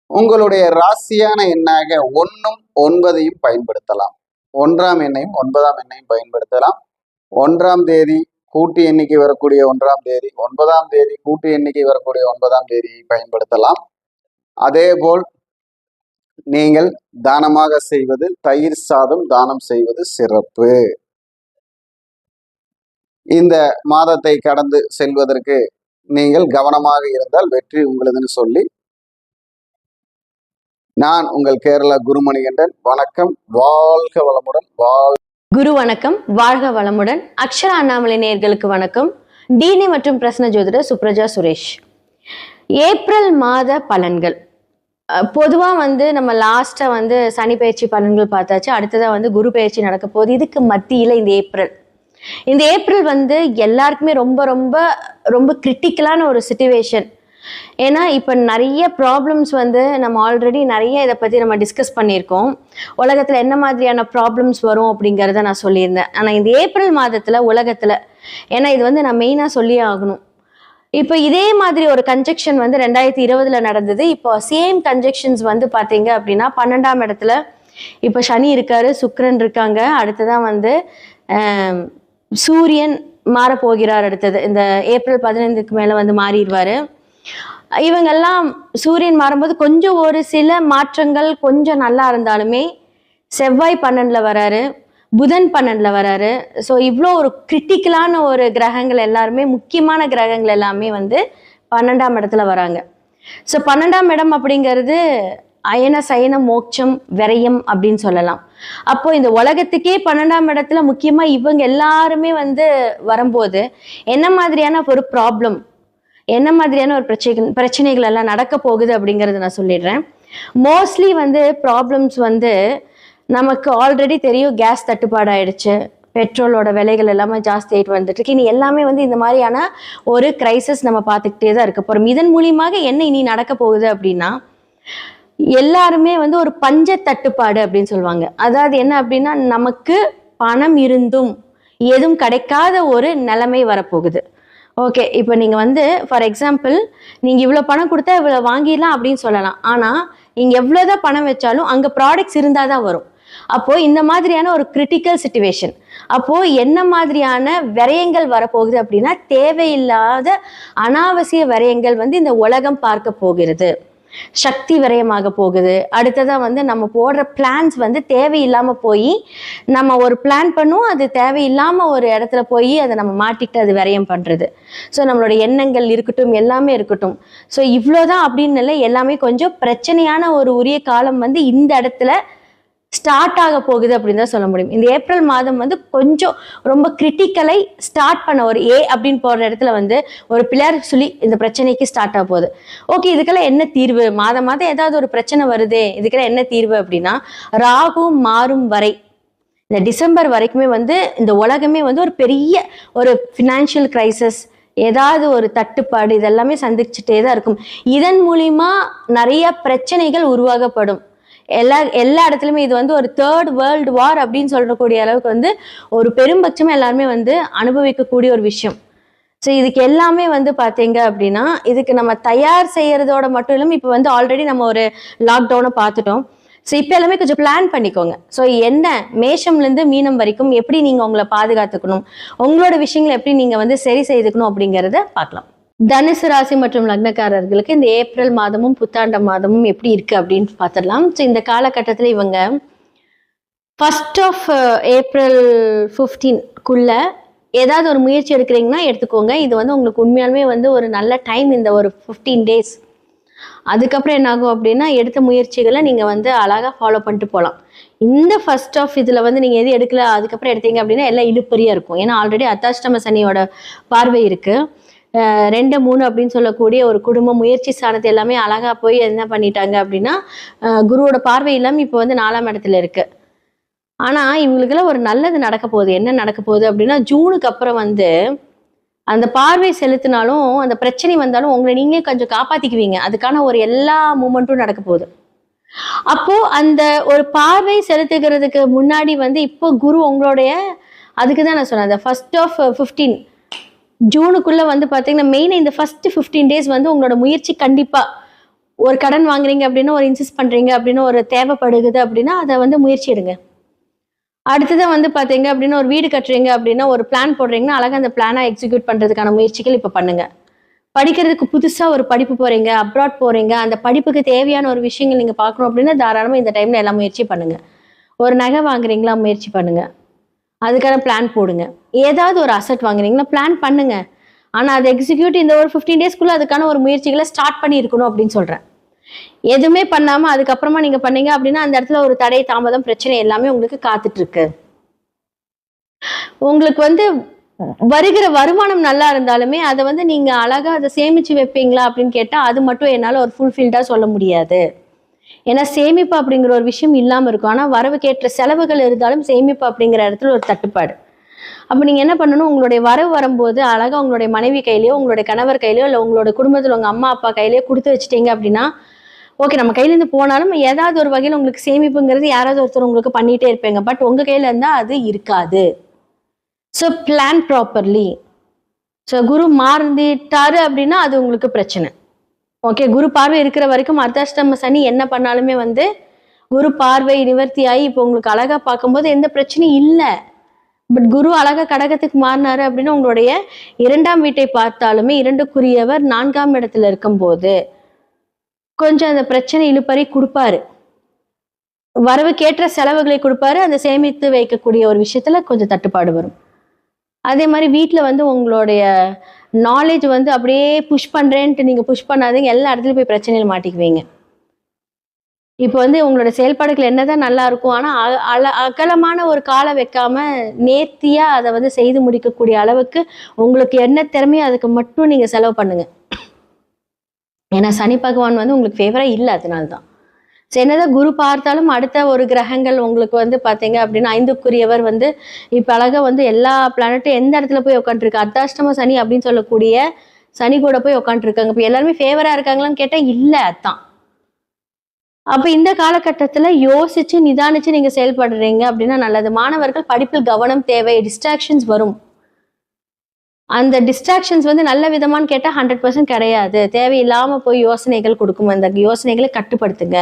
உங்களுடைய ராசியான எண்ணாக 1ம் 9ஐயும் பயன்படுத்தலாம். 1ஆம் எண்ணையும் 9ஆம் எண்ணையும் பயன்படுத்தலாம். 1ஆம் தேதி கூட்டு எண்ணிக்கை வரக்கூடிய 1ஆம் தேதி, 9ஆம் தேதி கூட்டு எண்ணிக்கை வரக்கூடிய 9ஆம் தேதியை பயன்படுத்தலாம். அதே போல் நீங்கள் தானமாக செய்வது தயிர் சாதம் தானம் செய்வது சிறப்பு. இந்த மாதத்தை கடந்து செல்வதற்கு நீங்கள் கவனமாக இருந்தால் வெற்றி உங்களதுன்னு சொல்லி நான் உங்கள் கேரளா குருமணிகண்டன். வணக்கம், வாழ்க வளமுடன். குரு வணக்கம், வாழ்க வளமுடன். அக்ஷரா அண்ணாமலை நேயர்களுக்கு வணக்கம். டிஎன்ஏ மற்றும் பிரசன்ன ஜோதிடர் சுப்ரஜா சுரேஷ். ஏப்ரல் மாத பலன்கள் பொதுவாக நம்ம லாஸ்ட்டாக சனி பயிற்சி பலன்கள் பார்த்தாச்சு. அடுத்ததாக குரு பயிற்சி நடக்க போகுது. இதுக்கு மத்தியில் இந்த ஏப்ரல் எல்லாருக்குமே ரொம்ப ரொம்ப ரொம்ப கிரிட்டிக்கலான ஒரு சிச்சுவேஷன். ஏன்னா இப்போ நிறைய ப்ராப்ளம்ஸ் நம்ம ஆல்ரெடி நிறைய இதை பற்றி நம்ம டிஸ்கஸ் பண்ணியிருக்கோம். உலகத்தில் என்ன மாதிரியான ப்ராப்ளம்ஸ் வரும் அப்படிங்கிறத நான் சொல்லியிருந்தேன். ஆனால் இந்த ஏப்ரல் மாதத்தில் உலகத்தில், ஏன்னா இது நான் மெயினாக சொல்லியே ஆகணும். இப்போ இதே மாதிரி ஒரு கன்ஜெக்ஷன் 2020 நடந்தது. இப்போ சேம் கன்ஜெக்ஷன்ஸ் பார்த்தீங்க அப்படின்னா 12ஆம் இடத்துல இப்போ சனி இருக்காரு, சுக்கிரன் இருக்காங்க. அடுத்ததான் சூரியன் மாறப்போகிறார். அடுத்தது இந்த ஏப்ரல் 15க்கு மேலே மாறிடுவார். இவங்கெல்லாம் சூரியன் மாறும்போது கொஞ்சம் ஒரு சில மாற்றங்கள் கொஞ்சம் நல்லா இருந்தாலுமே செவ்வாய் 12ல் வராரு, புதன் 12ல் வராரு. ஸோ இவ்வளோ ஒரு கிரிட்டிக்கலான ஒரு கிரகங்கள் எல்லாருமே, முக்கியமான கிரகங்கள் எல்லாமே 12ஆம் இடத்துல வராங்க. ஸோ 12ஆம் இடம் அப்படிங்கிறது அயன சயன மோட்சம் விரயம் அப்படின்னு சொல்லலாம். அப்போ இந்த உலகத்துக்கே 12ஆம் இடத்துல முக்கியமாக இவங்க எல்லாருமே வரும்போது என்ன மாதிரியான ஒரு ப்ராப்ளம், என்ன மாதிரியான ஒரு பிரச்சனைகள் எல்லாம் நடக்க போகுது அப்படிங்கிறத நான் சொல்லிடுறேன். மோஸ்ட்லி ப்ராப்ளம்ஸ் நமக்கு ஆல்ரெடி தெரியும். கேஸ் தட்டுப்பாடு ஆயிடுச்சு, பெட்ரோலோட விலைகள் எல்லாமே ஜாஸ்தி ஆகிட்டு வந்துட்டு இருக்கு. இனி எல்லாமே வந்து இந்த மாதிரியான ஒரு கிரைசிஸ் நம்ம பார்த்துக்கிட்டே தான் இருக்க போகிறோம். இதன் மூலியமாக என்ன இனி நடக்க போகுது அப்படின்னா, எல்லாருமே வந்து ஒரு பஞ்ச தட்டுப்பாடு அப்படின்னு சொல்லுவாங்க. அதாவது என்ன அப்படின்னா, நமக்கு பணம் இருந்தும் எதுவும் கிடைக்காத ஒரு நிலைமை வரப்போகுது. ஓகே, இப்போ நீங்கள் வந்து ஃபார் எக்ஸாம்பிள் நீங்கள் இவ்வளோ பணம் கொடுத்தா இவ்வளோ வாங்கிடலாம் அப்படின்னு சொல்லலாம். ஆனால் நீங்கள் எவ்வளோதான் பணம் வச்சாலும் அங்கே ப்ராடக்ட்ஸ் இருந்தால் தான் வரும். அப்போது இந்த மாதிரியான ஒரு கிரிட்டிக்கல் சிச்சுவேஷன், அப்போது என்ன மாதிரியான விரயங்கள் வரப்போகுது அப்படின்னா, தேவையில்லாத அனாவசிய விரயங்கள் வந்து இந்த உலகம் பார்க்க போகிறது. சக்தி விரயமாக போகுது. அடுத்ததாக வந்து நம்ம போடுற பிளான்ஸ் வந்து தேவையில்லாமல் போய் நம்ம ஒரு பிளான் பண்ணுவோம், அது தேவையில்லாமல் ஒரு இடத்துல போய் அதை நம்ம மாட்டிக்கிட்டு அது விரயம் பண்ணுறது. ஸோ நம்மளோட எண்ணங்கள் இருக்கட்டும், எல்லாமே இருக்கட்டும். ஸோ இவ்வளோதான் அப்படின்னு இல்லை, எல்லாமே கொஞ்சம் பிரச்சனையான ஒரு உரிய காலம் வந்து இந்த இடத்துல ஸ்டார்ட் ஆக போகுது அப்படின்னு தான் சொல்ல முடியும். இந்த ஏப்ரல் மாதம் வந்து கொஞ்சம் ரொம்ப கிரிட்டிக்கலை ஸ்டார்ட் பண்ண ஒரு அப்படின்னு போடுற இடத்துல வந்து ஒரு பிள்ளையார் சொல்லி இந்த பிரச்சனைக்கு ஸ்டார்ட் ஆக போகுது. ஓகே, இதுக்கெல்லாம் என்ன தீர்வு? மாதம் மாதம் ஏதாவது ஒரு பிரச்சனை வருதே, இதுக்கெல்லாம் என்ன தீர்வு அப்படின்னா, ராகு மாறும் வரை இந்த டிசம்பர் வரைக்குமே வந்து இந்த உலகமே வந்து ஒரு பெரிய ஒரு ஃபினான்ஷியல் கிரைசிஸ், ஏதாவது ஒரு தட்டுப்பாடு இதெல்லாமே சந்திச்சுட்டே தான் இருக்கும். இதன் மூலிமா நிறைய பிரச்சனைகள் உருவாகப்படும். எல்லா இடத்துலையுமே இது வந்து ஒரு தேர்ட் வேர்ல்டு வார் அப்படின்னு சொல்லக்கூடிய அளவுக்கு வந்து ஒரு பெரும்பட்சமே எல்லாருமே வந்து அனுபவிக்கக்கூடிய ஒரு விஷயம். ஸோ இதுக்கு எல்லாமே வந்து பார்த்தீங்க அப்படின்னா, இதுக்கு நம்ம தயார் செய்யறதோட மட்டும் இல்லாமல் இப்போ வந்து ஆல்ரெடி நம்ம ஒரு லாக்டவுனை பார்த்துட்டோம். ஸோ இப்போ எல்லாமே கொஞ்சம் பிளான் பண்ணிக்கோங்க. ஸோ என்ன மேஷம்லேருந்து மீனம் வரைக்கும் எப்படி நீங்கள் உங்களை பாதுகாத்துக்கணும், உங்களோட விஷயங்களை எப்படி நீங்கள் வந்து சரி செய்துக்கணும் அப்படிங்கிறத பார்க்கலாம். தனுசு ராசி மற்றும் லக்னக்காரர்களுக்கு இந்த ஏப்ரல் மாதமும் புத்தாண்ட மாதமும் எப்படி இருக்கு அப்படின்னு பார்த்துடலாம். ஸோ இந்த காலகட்டத்தில் இவங்க 1st of April 15க்குள்ள ஏதாவது ஒரு முயற்சி எடுக்கிறீங்கன்னா எடுத்துக்கோங்க. இது வந்து உங்களுக்கு உண்மையாலுமே வந்து ஒரு நல்ல டைம், இந்த ஒரு 15 days. அதுக்கப்புறம் என்ன ஆகும் அப்படின்னா, எடுத்த முயற்சிகளை நீங்கள் வந்து அழகாக ஃபாலோ பண்ணிட்டு போகலாம். இந்த 1st of இதில் வந்து நீங்கள் எது எடுக்கல அதுக்கப்புறம் எடுத்தீங்க அப்படின்னா எல்லாம் இழுப்பறியாக இருக்கும். ஏன்னா ஆல்ரெடி அர்த்தாஷ்டம சனியோட பார்வை இருக்குது. 2, 3 அப்படின்னு சொல்லக்கூடிய ஒரு குடும்ப முயற்சி ஸ்தானத்தை எல்லாமே அழகாக போய் என்ன பண்ணிட்டாங்க அப்படின்னா, குருவோட பார்வை இல்லாமல் இப்போ வந்து 4ஆம் இடத்துல இருக்கு. ஆனால் இவங்களுக்கெல்லாம் ஒரு நல்லது நடக்க போகுது. என்ன நடக்க போகுது அப்படின்னா, ஜூனுக்கு அப்புறம் வந்து அந்த பார்வை செலுத்தினாலும் அந்த பிரச்சனை வந்தாலும் உங்களை நீங்களே கொஞ்சம் காப்பாற்றிக்குவீங்க. அதுக்கான ஒரு எல்லா மூமெண்ட்டும் நடக்க போகுது. அப்போ அந்த ஒரு பார்வை செலுத்துகிறதுக்கு முன்னாடி வந்து இப்போ குரு உங்களுடைய, அதுக்கு தான் நான் சொன்னேன், அந்த 1st of 15 ஜூனுக்குள்ள வந்து பார்த்தீங்கன்னா மெயினாக இந்த ஃபர்ஸ்ட் 15 days வந்து உங்களோட முயற்சி கண்டிப்பாக, ஒரு கடன் வாங்குறீங்க அப்படின்னா, ஒரு இன்சிஸ்ட் பண்ணுறீங்க அப்படின்னா, ஒரு தேவைப்படுகுது அப்படின்னா அதை வந்து முயற்சி எடுங்க. அடுத்ததான் வந்து பார்த்தீங்க அப்படின்னா, ஒரு வீடு கட்டுறீங்க அப்படின்னா, ஒரு பிளான் போடுறீங்கன்னா அழகாக அந்த பிளானை எக்ஸிக்யூட் பண்ணுறதுக்கான முயற்சிகள் இப்போ பண்ணுங்க. படிக்கிறதுக்கு புதுசாக ஒரு படிப்பு போகிறீங்க, அப்ராட் போகிறீங்க, அந்த படிப்புக்கு தேவையான ஒரு விஷயங்கள் நீங்கள் பார்க்கணும் அப்படின்னா தாராளமாக இந்த டைமில் எல்லாம் முயற்சி பண்ணுங்க. ஒரு நகை வாங்குறீங்களா, முயற்சி பண்ணுங்க, அதுக்கான பிளான் போடுங்க. ஏதாவது ஒரு அசட் வாங்குறீங்கன்னா பிளான் பண்ணுங்க. ஆனால் அதை எக்ஸிக்யூட் இந்த ஒரு 15 daysக்குள்ள அதுக்கான ஒரு முயற்சிகளை ஸ்டார்ட் பண்ணி இருக்கணும் அப்படின்னு சொல்கிறேன். எதுவுமே பண்ணாமல் அதுக்கப்புறமா நீங்கள் பண்ணீங்க அப்படின்னா அந்த இடத்துல ஒரு தடை, தாமதம், பிரச்சனை எல்லாமே உங்களுக்கு காத்துட்டு இருக்கு. உங்களுக்கு வந்து வருகிற வருமானம் நல்லா இருந்தாலுமே அதை வந்து நீங்கள் அழகாக அதை சேமித்து வைப்பீங்களா அப்படின்னு கேட்டால் அது மட்டும் என்னால் ஒரு ஃபுல்ஃபில்டாக சொல்ல முடியாது. ஏன்னா சேமிப்பு அப்படிங்கிற ஒரு விஷயம் இல்லாமல் இருக்கும். ஆனால் வரவுக்கேற்ற செலவுகள் இருந்தாலும் சேமிப்பு அப்படிங்கிற இடத்துல ஒரு தட்டுப்பாடு. அப்போ நீங்கள் என்ன பண்ணணும், உங்களுடைய வரவு வரும்போது அழகாக உங்களுடைய மனைவி கையிலையோ, உங்களுடைய கணவர் கையிலையோ, இல்லை உங்களோட குடும்பத்தில் உங்கள் அம்மா அப்பா கையிலையோ கொடுத்து வச்சுட்டீங்க அப்படின்னா ஓகே, நம்ம கையிலேருந்து போனாலும் ஏதாவது ஒரு வகையில் உங்களுக்கு சேமிப்புங்கிறது யாராவது ஒருத்தர் உங்களுக்கு பண்ணிகிட்டே இருப்பீங்க. பட் உங்கள் கையில் இருந்தால் அது இருக்காது. So plan properly. ஸோ குரு மாறிட்டாரு அப்படின்னா அது உங்களுக்கு பிரச்சனை. ஓகே, குரு பார்வை இருக்கிற வரைக்கும் அர்த்தாஷ்டம சனி என்ன பண்ணாலுமே வந்து குரு பார்வை நிவர்த்தி ஆகி இப்போ உங்களுக்கு அழகாக பார்க்கும்போது எந்த பிரச்சனையும் இல்லை. பட் குரு அழகாக கடகத்துக்கு மாறினாரு அப்படின்னா உங்களுடைய 2ஆம் வீட்டை பார்த்தாலுமே 2க்குரியவர் 4ஆம் இடத்துல இருக்கும்போது கொஞ்சம் அந்த பிரச்சனை இழுப்பறி கொடுப்பாரு. வரவுக்கேற்ற செலவுகளை கொடுப்பாரு. அந்த சேமித்து வைக்கக்கூடிய ஒரு விஷயத்துல கொஞ்சம் தட்டுப்பாடு வரும். அதே மாதிரி வீட்டில் வந்து உங்களுடைய நாலேஜ் வந்து அப்படியே புஷ் பண்ணுறேன்ட்டு நீங்கள் புஷ் பண்ணாதீங்க, எல்லா இடத்துலையும் போய் பிரச்சனையில் மாட்டிக்குவீங்க. இப்போ வந்து உங்களோட செயல்பாடுகள் என்னதான் நல்லா இருக்கும், ஆனால் அகலமான ஒரு காலை வைக்காம நேர்த்தியாக அதை வந்து செய்து முடிக்கக்கூடிய அளவுக்கு உங்களுக்கு என்ன திறமையோ அதுக்கு மட்டும் நீங்கள் செலவு பண்ணுங்க. ஏன்னா சனி பகவான் வந்து உங்களுக்கு ஃபேவராக இல்லை, அதனால்தான். ஸோ என்னதான் குரு பார்த்தாலும் அடுத்த ஒரு கிரகங்கள் உங்களுக்கு வந்து பார்த்தீங்க அப்படின்னா 5க்குரியவர் வந்து இப்போ அழகாக வந்து எல்லா பிளானட்டும் எந்த இடத்துல போய் உட்காந்துருக்கு, அர்த்தாஷ்டம சனி அப்படின்னு சொல்லக்கூடிய சனி கூட போய் உட்காந்துருக்காங்க. இப்போ எல்லாருமே ஃபேவராக இருக்காங்களான்னு கேட்டால் இல்லை. அதான் அப்போ இந்த காலகட்டத்தில் யோசிச்சு நிதானிச்சு நீங்கள் செயல்படுறீங்க அப்படின்னா நல்லது. மாணவர்கள் படிப்பில் கவனம் தேவை. டிஸ்ட்ராக்ஷன்ஸ் வரும். அந்த டிஸ்ட்ராக்ஷன்ஸ் வந்து நல்ல விதமானு கேட்டால் 100% கிடையாது. தேவையில்லாமல் போய் யோசனைகள் கொடுக்கும். அந்த யோசனைகளை கட்டுப்படுத்துங்க.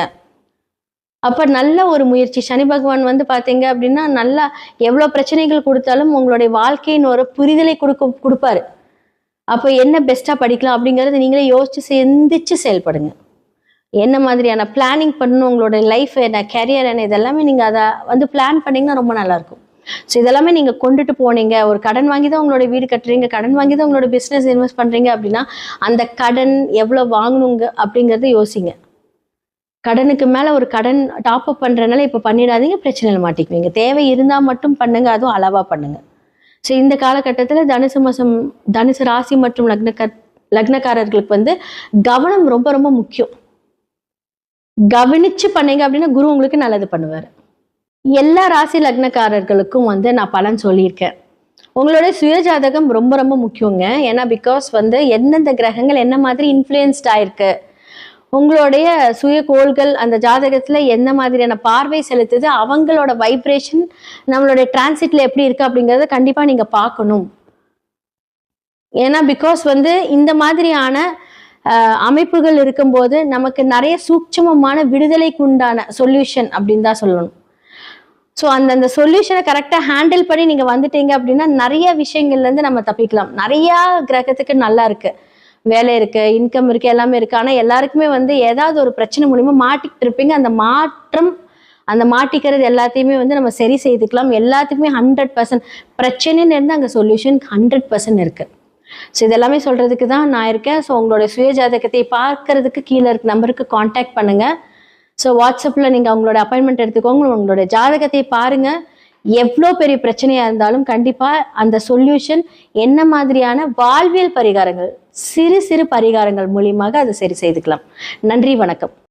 அப்போ நல்ல ஒரு முயற்சி. சனி பகவான் வந்து பார்த்தீங்க அப்படின்னா நல்லா எவ்வளோ பிரச்சனைகள் கொடுத்தாலும் உங்களுடைய வாழ்க்கையின் ஒரு புரிதலை கொடுப்பாரு. அப்போ என்ன பெஸ்ட்டாக படிக்கலாம் அப்படிங்கிறத நீங்களே யோசிச்சு சிந்திச்சு செயல்படுங்க. என்ன மாதிரியான பிளானிங் பண்ணணும், உங்களோட லைஃப் என்ன, கேரியர் என்ன, இதெல்லாமே நீங்கள் அதை வந்து பிளான் பண்ணிங்கன்னா ரொம்ப நல்லாயிருக்கும். ஸோ இதெல்லாமே நீங்கள் கொண்டுட்டு போனீங்க. ஒரு கடன் வாங்கி தான் உங்களோட வீடு கட்டுறீங்க, கடன் வாங்கி தான் உங்களோட பிஸ்னஸ் இன்வெஸ்ட் பண்ணுறீங்க அப்படின்னா அந்த கடன் எவ்வளோ வாங்கணுங்க அப்படிங்கிறத யோசிங்க. கடனுக்கு மேலே ஒரு கடன் டாப்அப் பண்ணுறதுனால இப்போ பண்ணிடாதீங்க, பிரச்சனையில் மாட்டிக்குவீங்க. தேவை இருந்தால் மட்டும் பண்ணுங்க, அதுவும் அளவாக பண்ணுங்க. ஸோ இந்த காலகட்டத்தில் தனுசு ராசி மற்றும் லக்னக்காரர்களுக்கு வந்து கவனம் ரொம்ப ரொம்ப முக்கியம். கவனிச்சு பண்ணீங்க அப்படின்னா குரு உங்களுக்கு நல்லது பண்ணுவார். எல்லா ராசி லக்னக்காரர்களுக்கும் வந்து நான் பலன் சொல்லியிருக்கேன். உங்களோட சுயஜாதகம் ரொம்ப ரொம்ப முக்கியங்க. ஏன்னா பிகாஸ் வந்து எந்தெந்த கிரகங்கள் என்ன மாதிரி இன்ஃப்ளூயன்ஸ்ட் ஆயிருக்கு, உங்களுடைய சுய கோள்கள் அந்த ஜாதகத்துல என்ன மாதிரியான பார்வை செலுத்துது, அவங்களோட வைப்ரேஷன் நம்மளுடைய டிரான்சிட்ல எப்படி இருக்கு அப்படிங்கிறத கண்டிப்பா நீங்க பார்க்கணும். ஏன்னா பிகாஸ் வந்து இந்த மாதிரியான அமைப்புகள் இருக்கும்போது நமக்கு நிறைய சூட்சமமான விடுதலைக்கு உண்டான சொல்யூஷன் அப்படின்னு தான் சொல்லணும். ஸோ அந்த சொல்யூஷனை கரெக்டாக ஹேண்டில் பண்ணி நீங்கள் வந்துட்டீங்க அப்படின்னா நிறைய விஷயங்கள்லேருந்து நம்ம தப்பிக்கலாம். நிறையா கிரகத்துக்கு நல்லா இருக்கு, வேலை இருக்கு, இன்கம் இருக்கு, எல்லாமே இருக்கு. ஆனால் எல்லாருக்குமே வந்து ஏதாவது ஒரு பிரச்சனை மூலியமா மாட்டிக்கிட்டு இருப்பீங்க. அந்த மாட்டிக்கிறது எல்லாத்தையுமே வந்து நம்ம சரி செய்துக்கலாம். எல்லாத்துக்குமே 100% பிரச்சனைன்னு இருந்து அங்கே சொல்யூஷன் 100% இருக்கு. ஸோ இதெல்லாமே சொல்றதுக்கு தான் நான் இருக்கேன். ஸோ உங்களோட சுய ஜாதகத்தை பார்க்கறதுக்கு கீழே இருக்க நம்பருக்கு காண்டாக்ட் பண்ணுங்க. ஸோ வாட்ஸ்அப்பில் நீங்கள் உங்களோட அப்பாயின்மெண்ட் எடுத்துக்கோங்க, உங்களோட ஜாதகத்தை பாருங்க. எவ்வளோ பெரிய பிரச்சனையாக இருந்தாலும் கண்டிப்பாக அந்த சொல்யூஷன் என்ன மாதிரியான வாழ்வியல் பரிகாரங்கள், சிறு சிறு பரிகாரங்கள் மூலியமாக அதை சரி செய்துக்கலாம். நன்றி, வணக்கம்.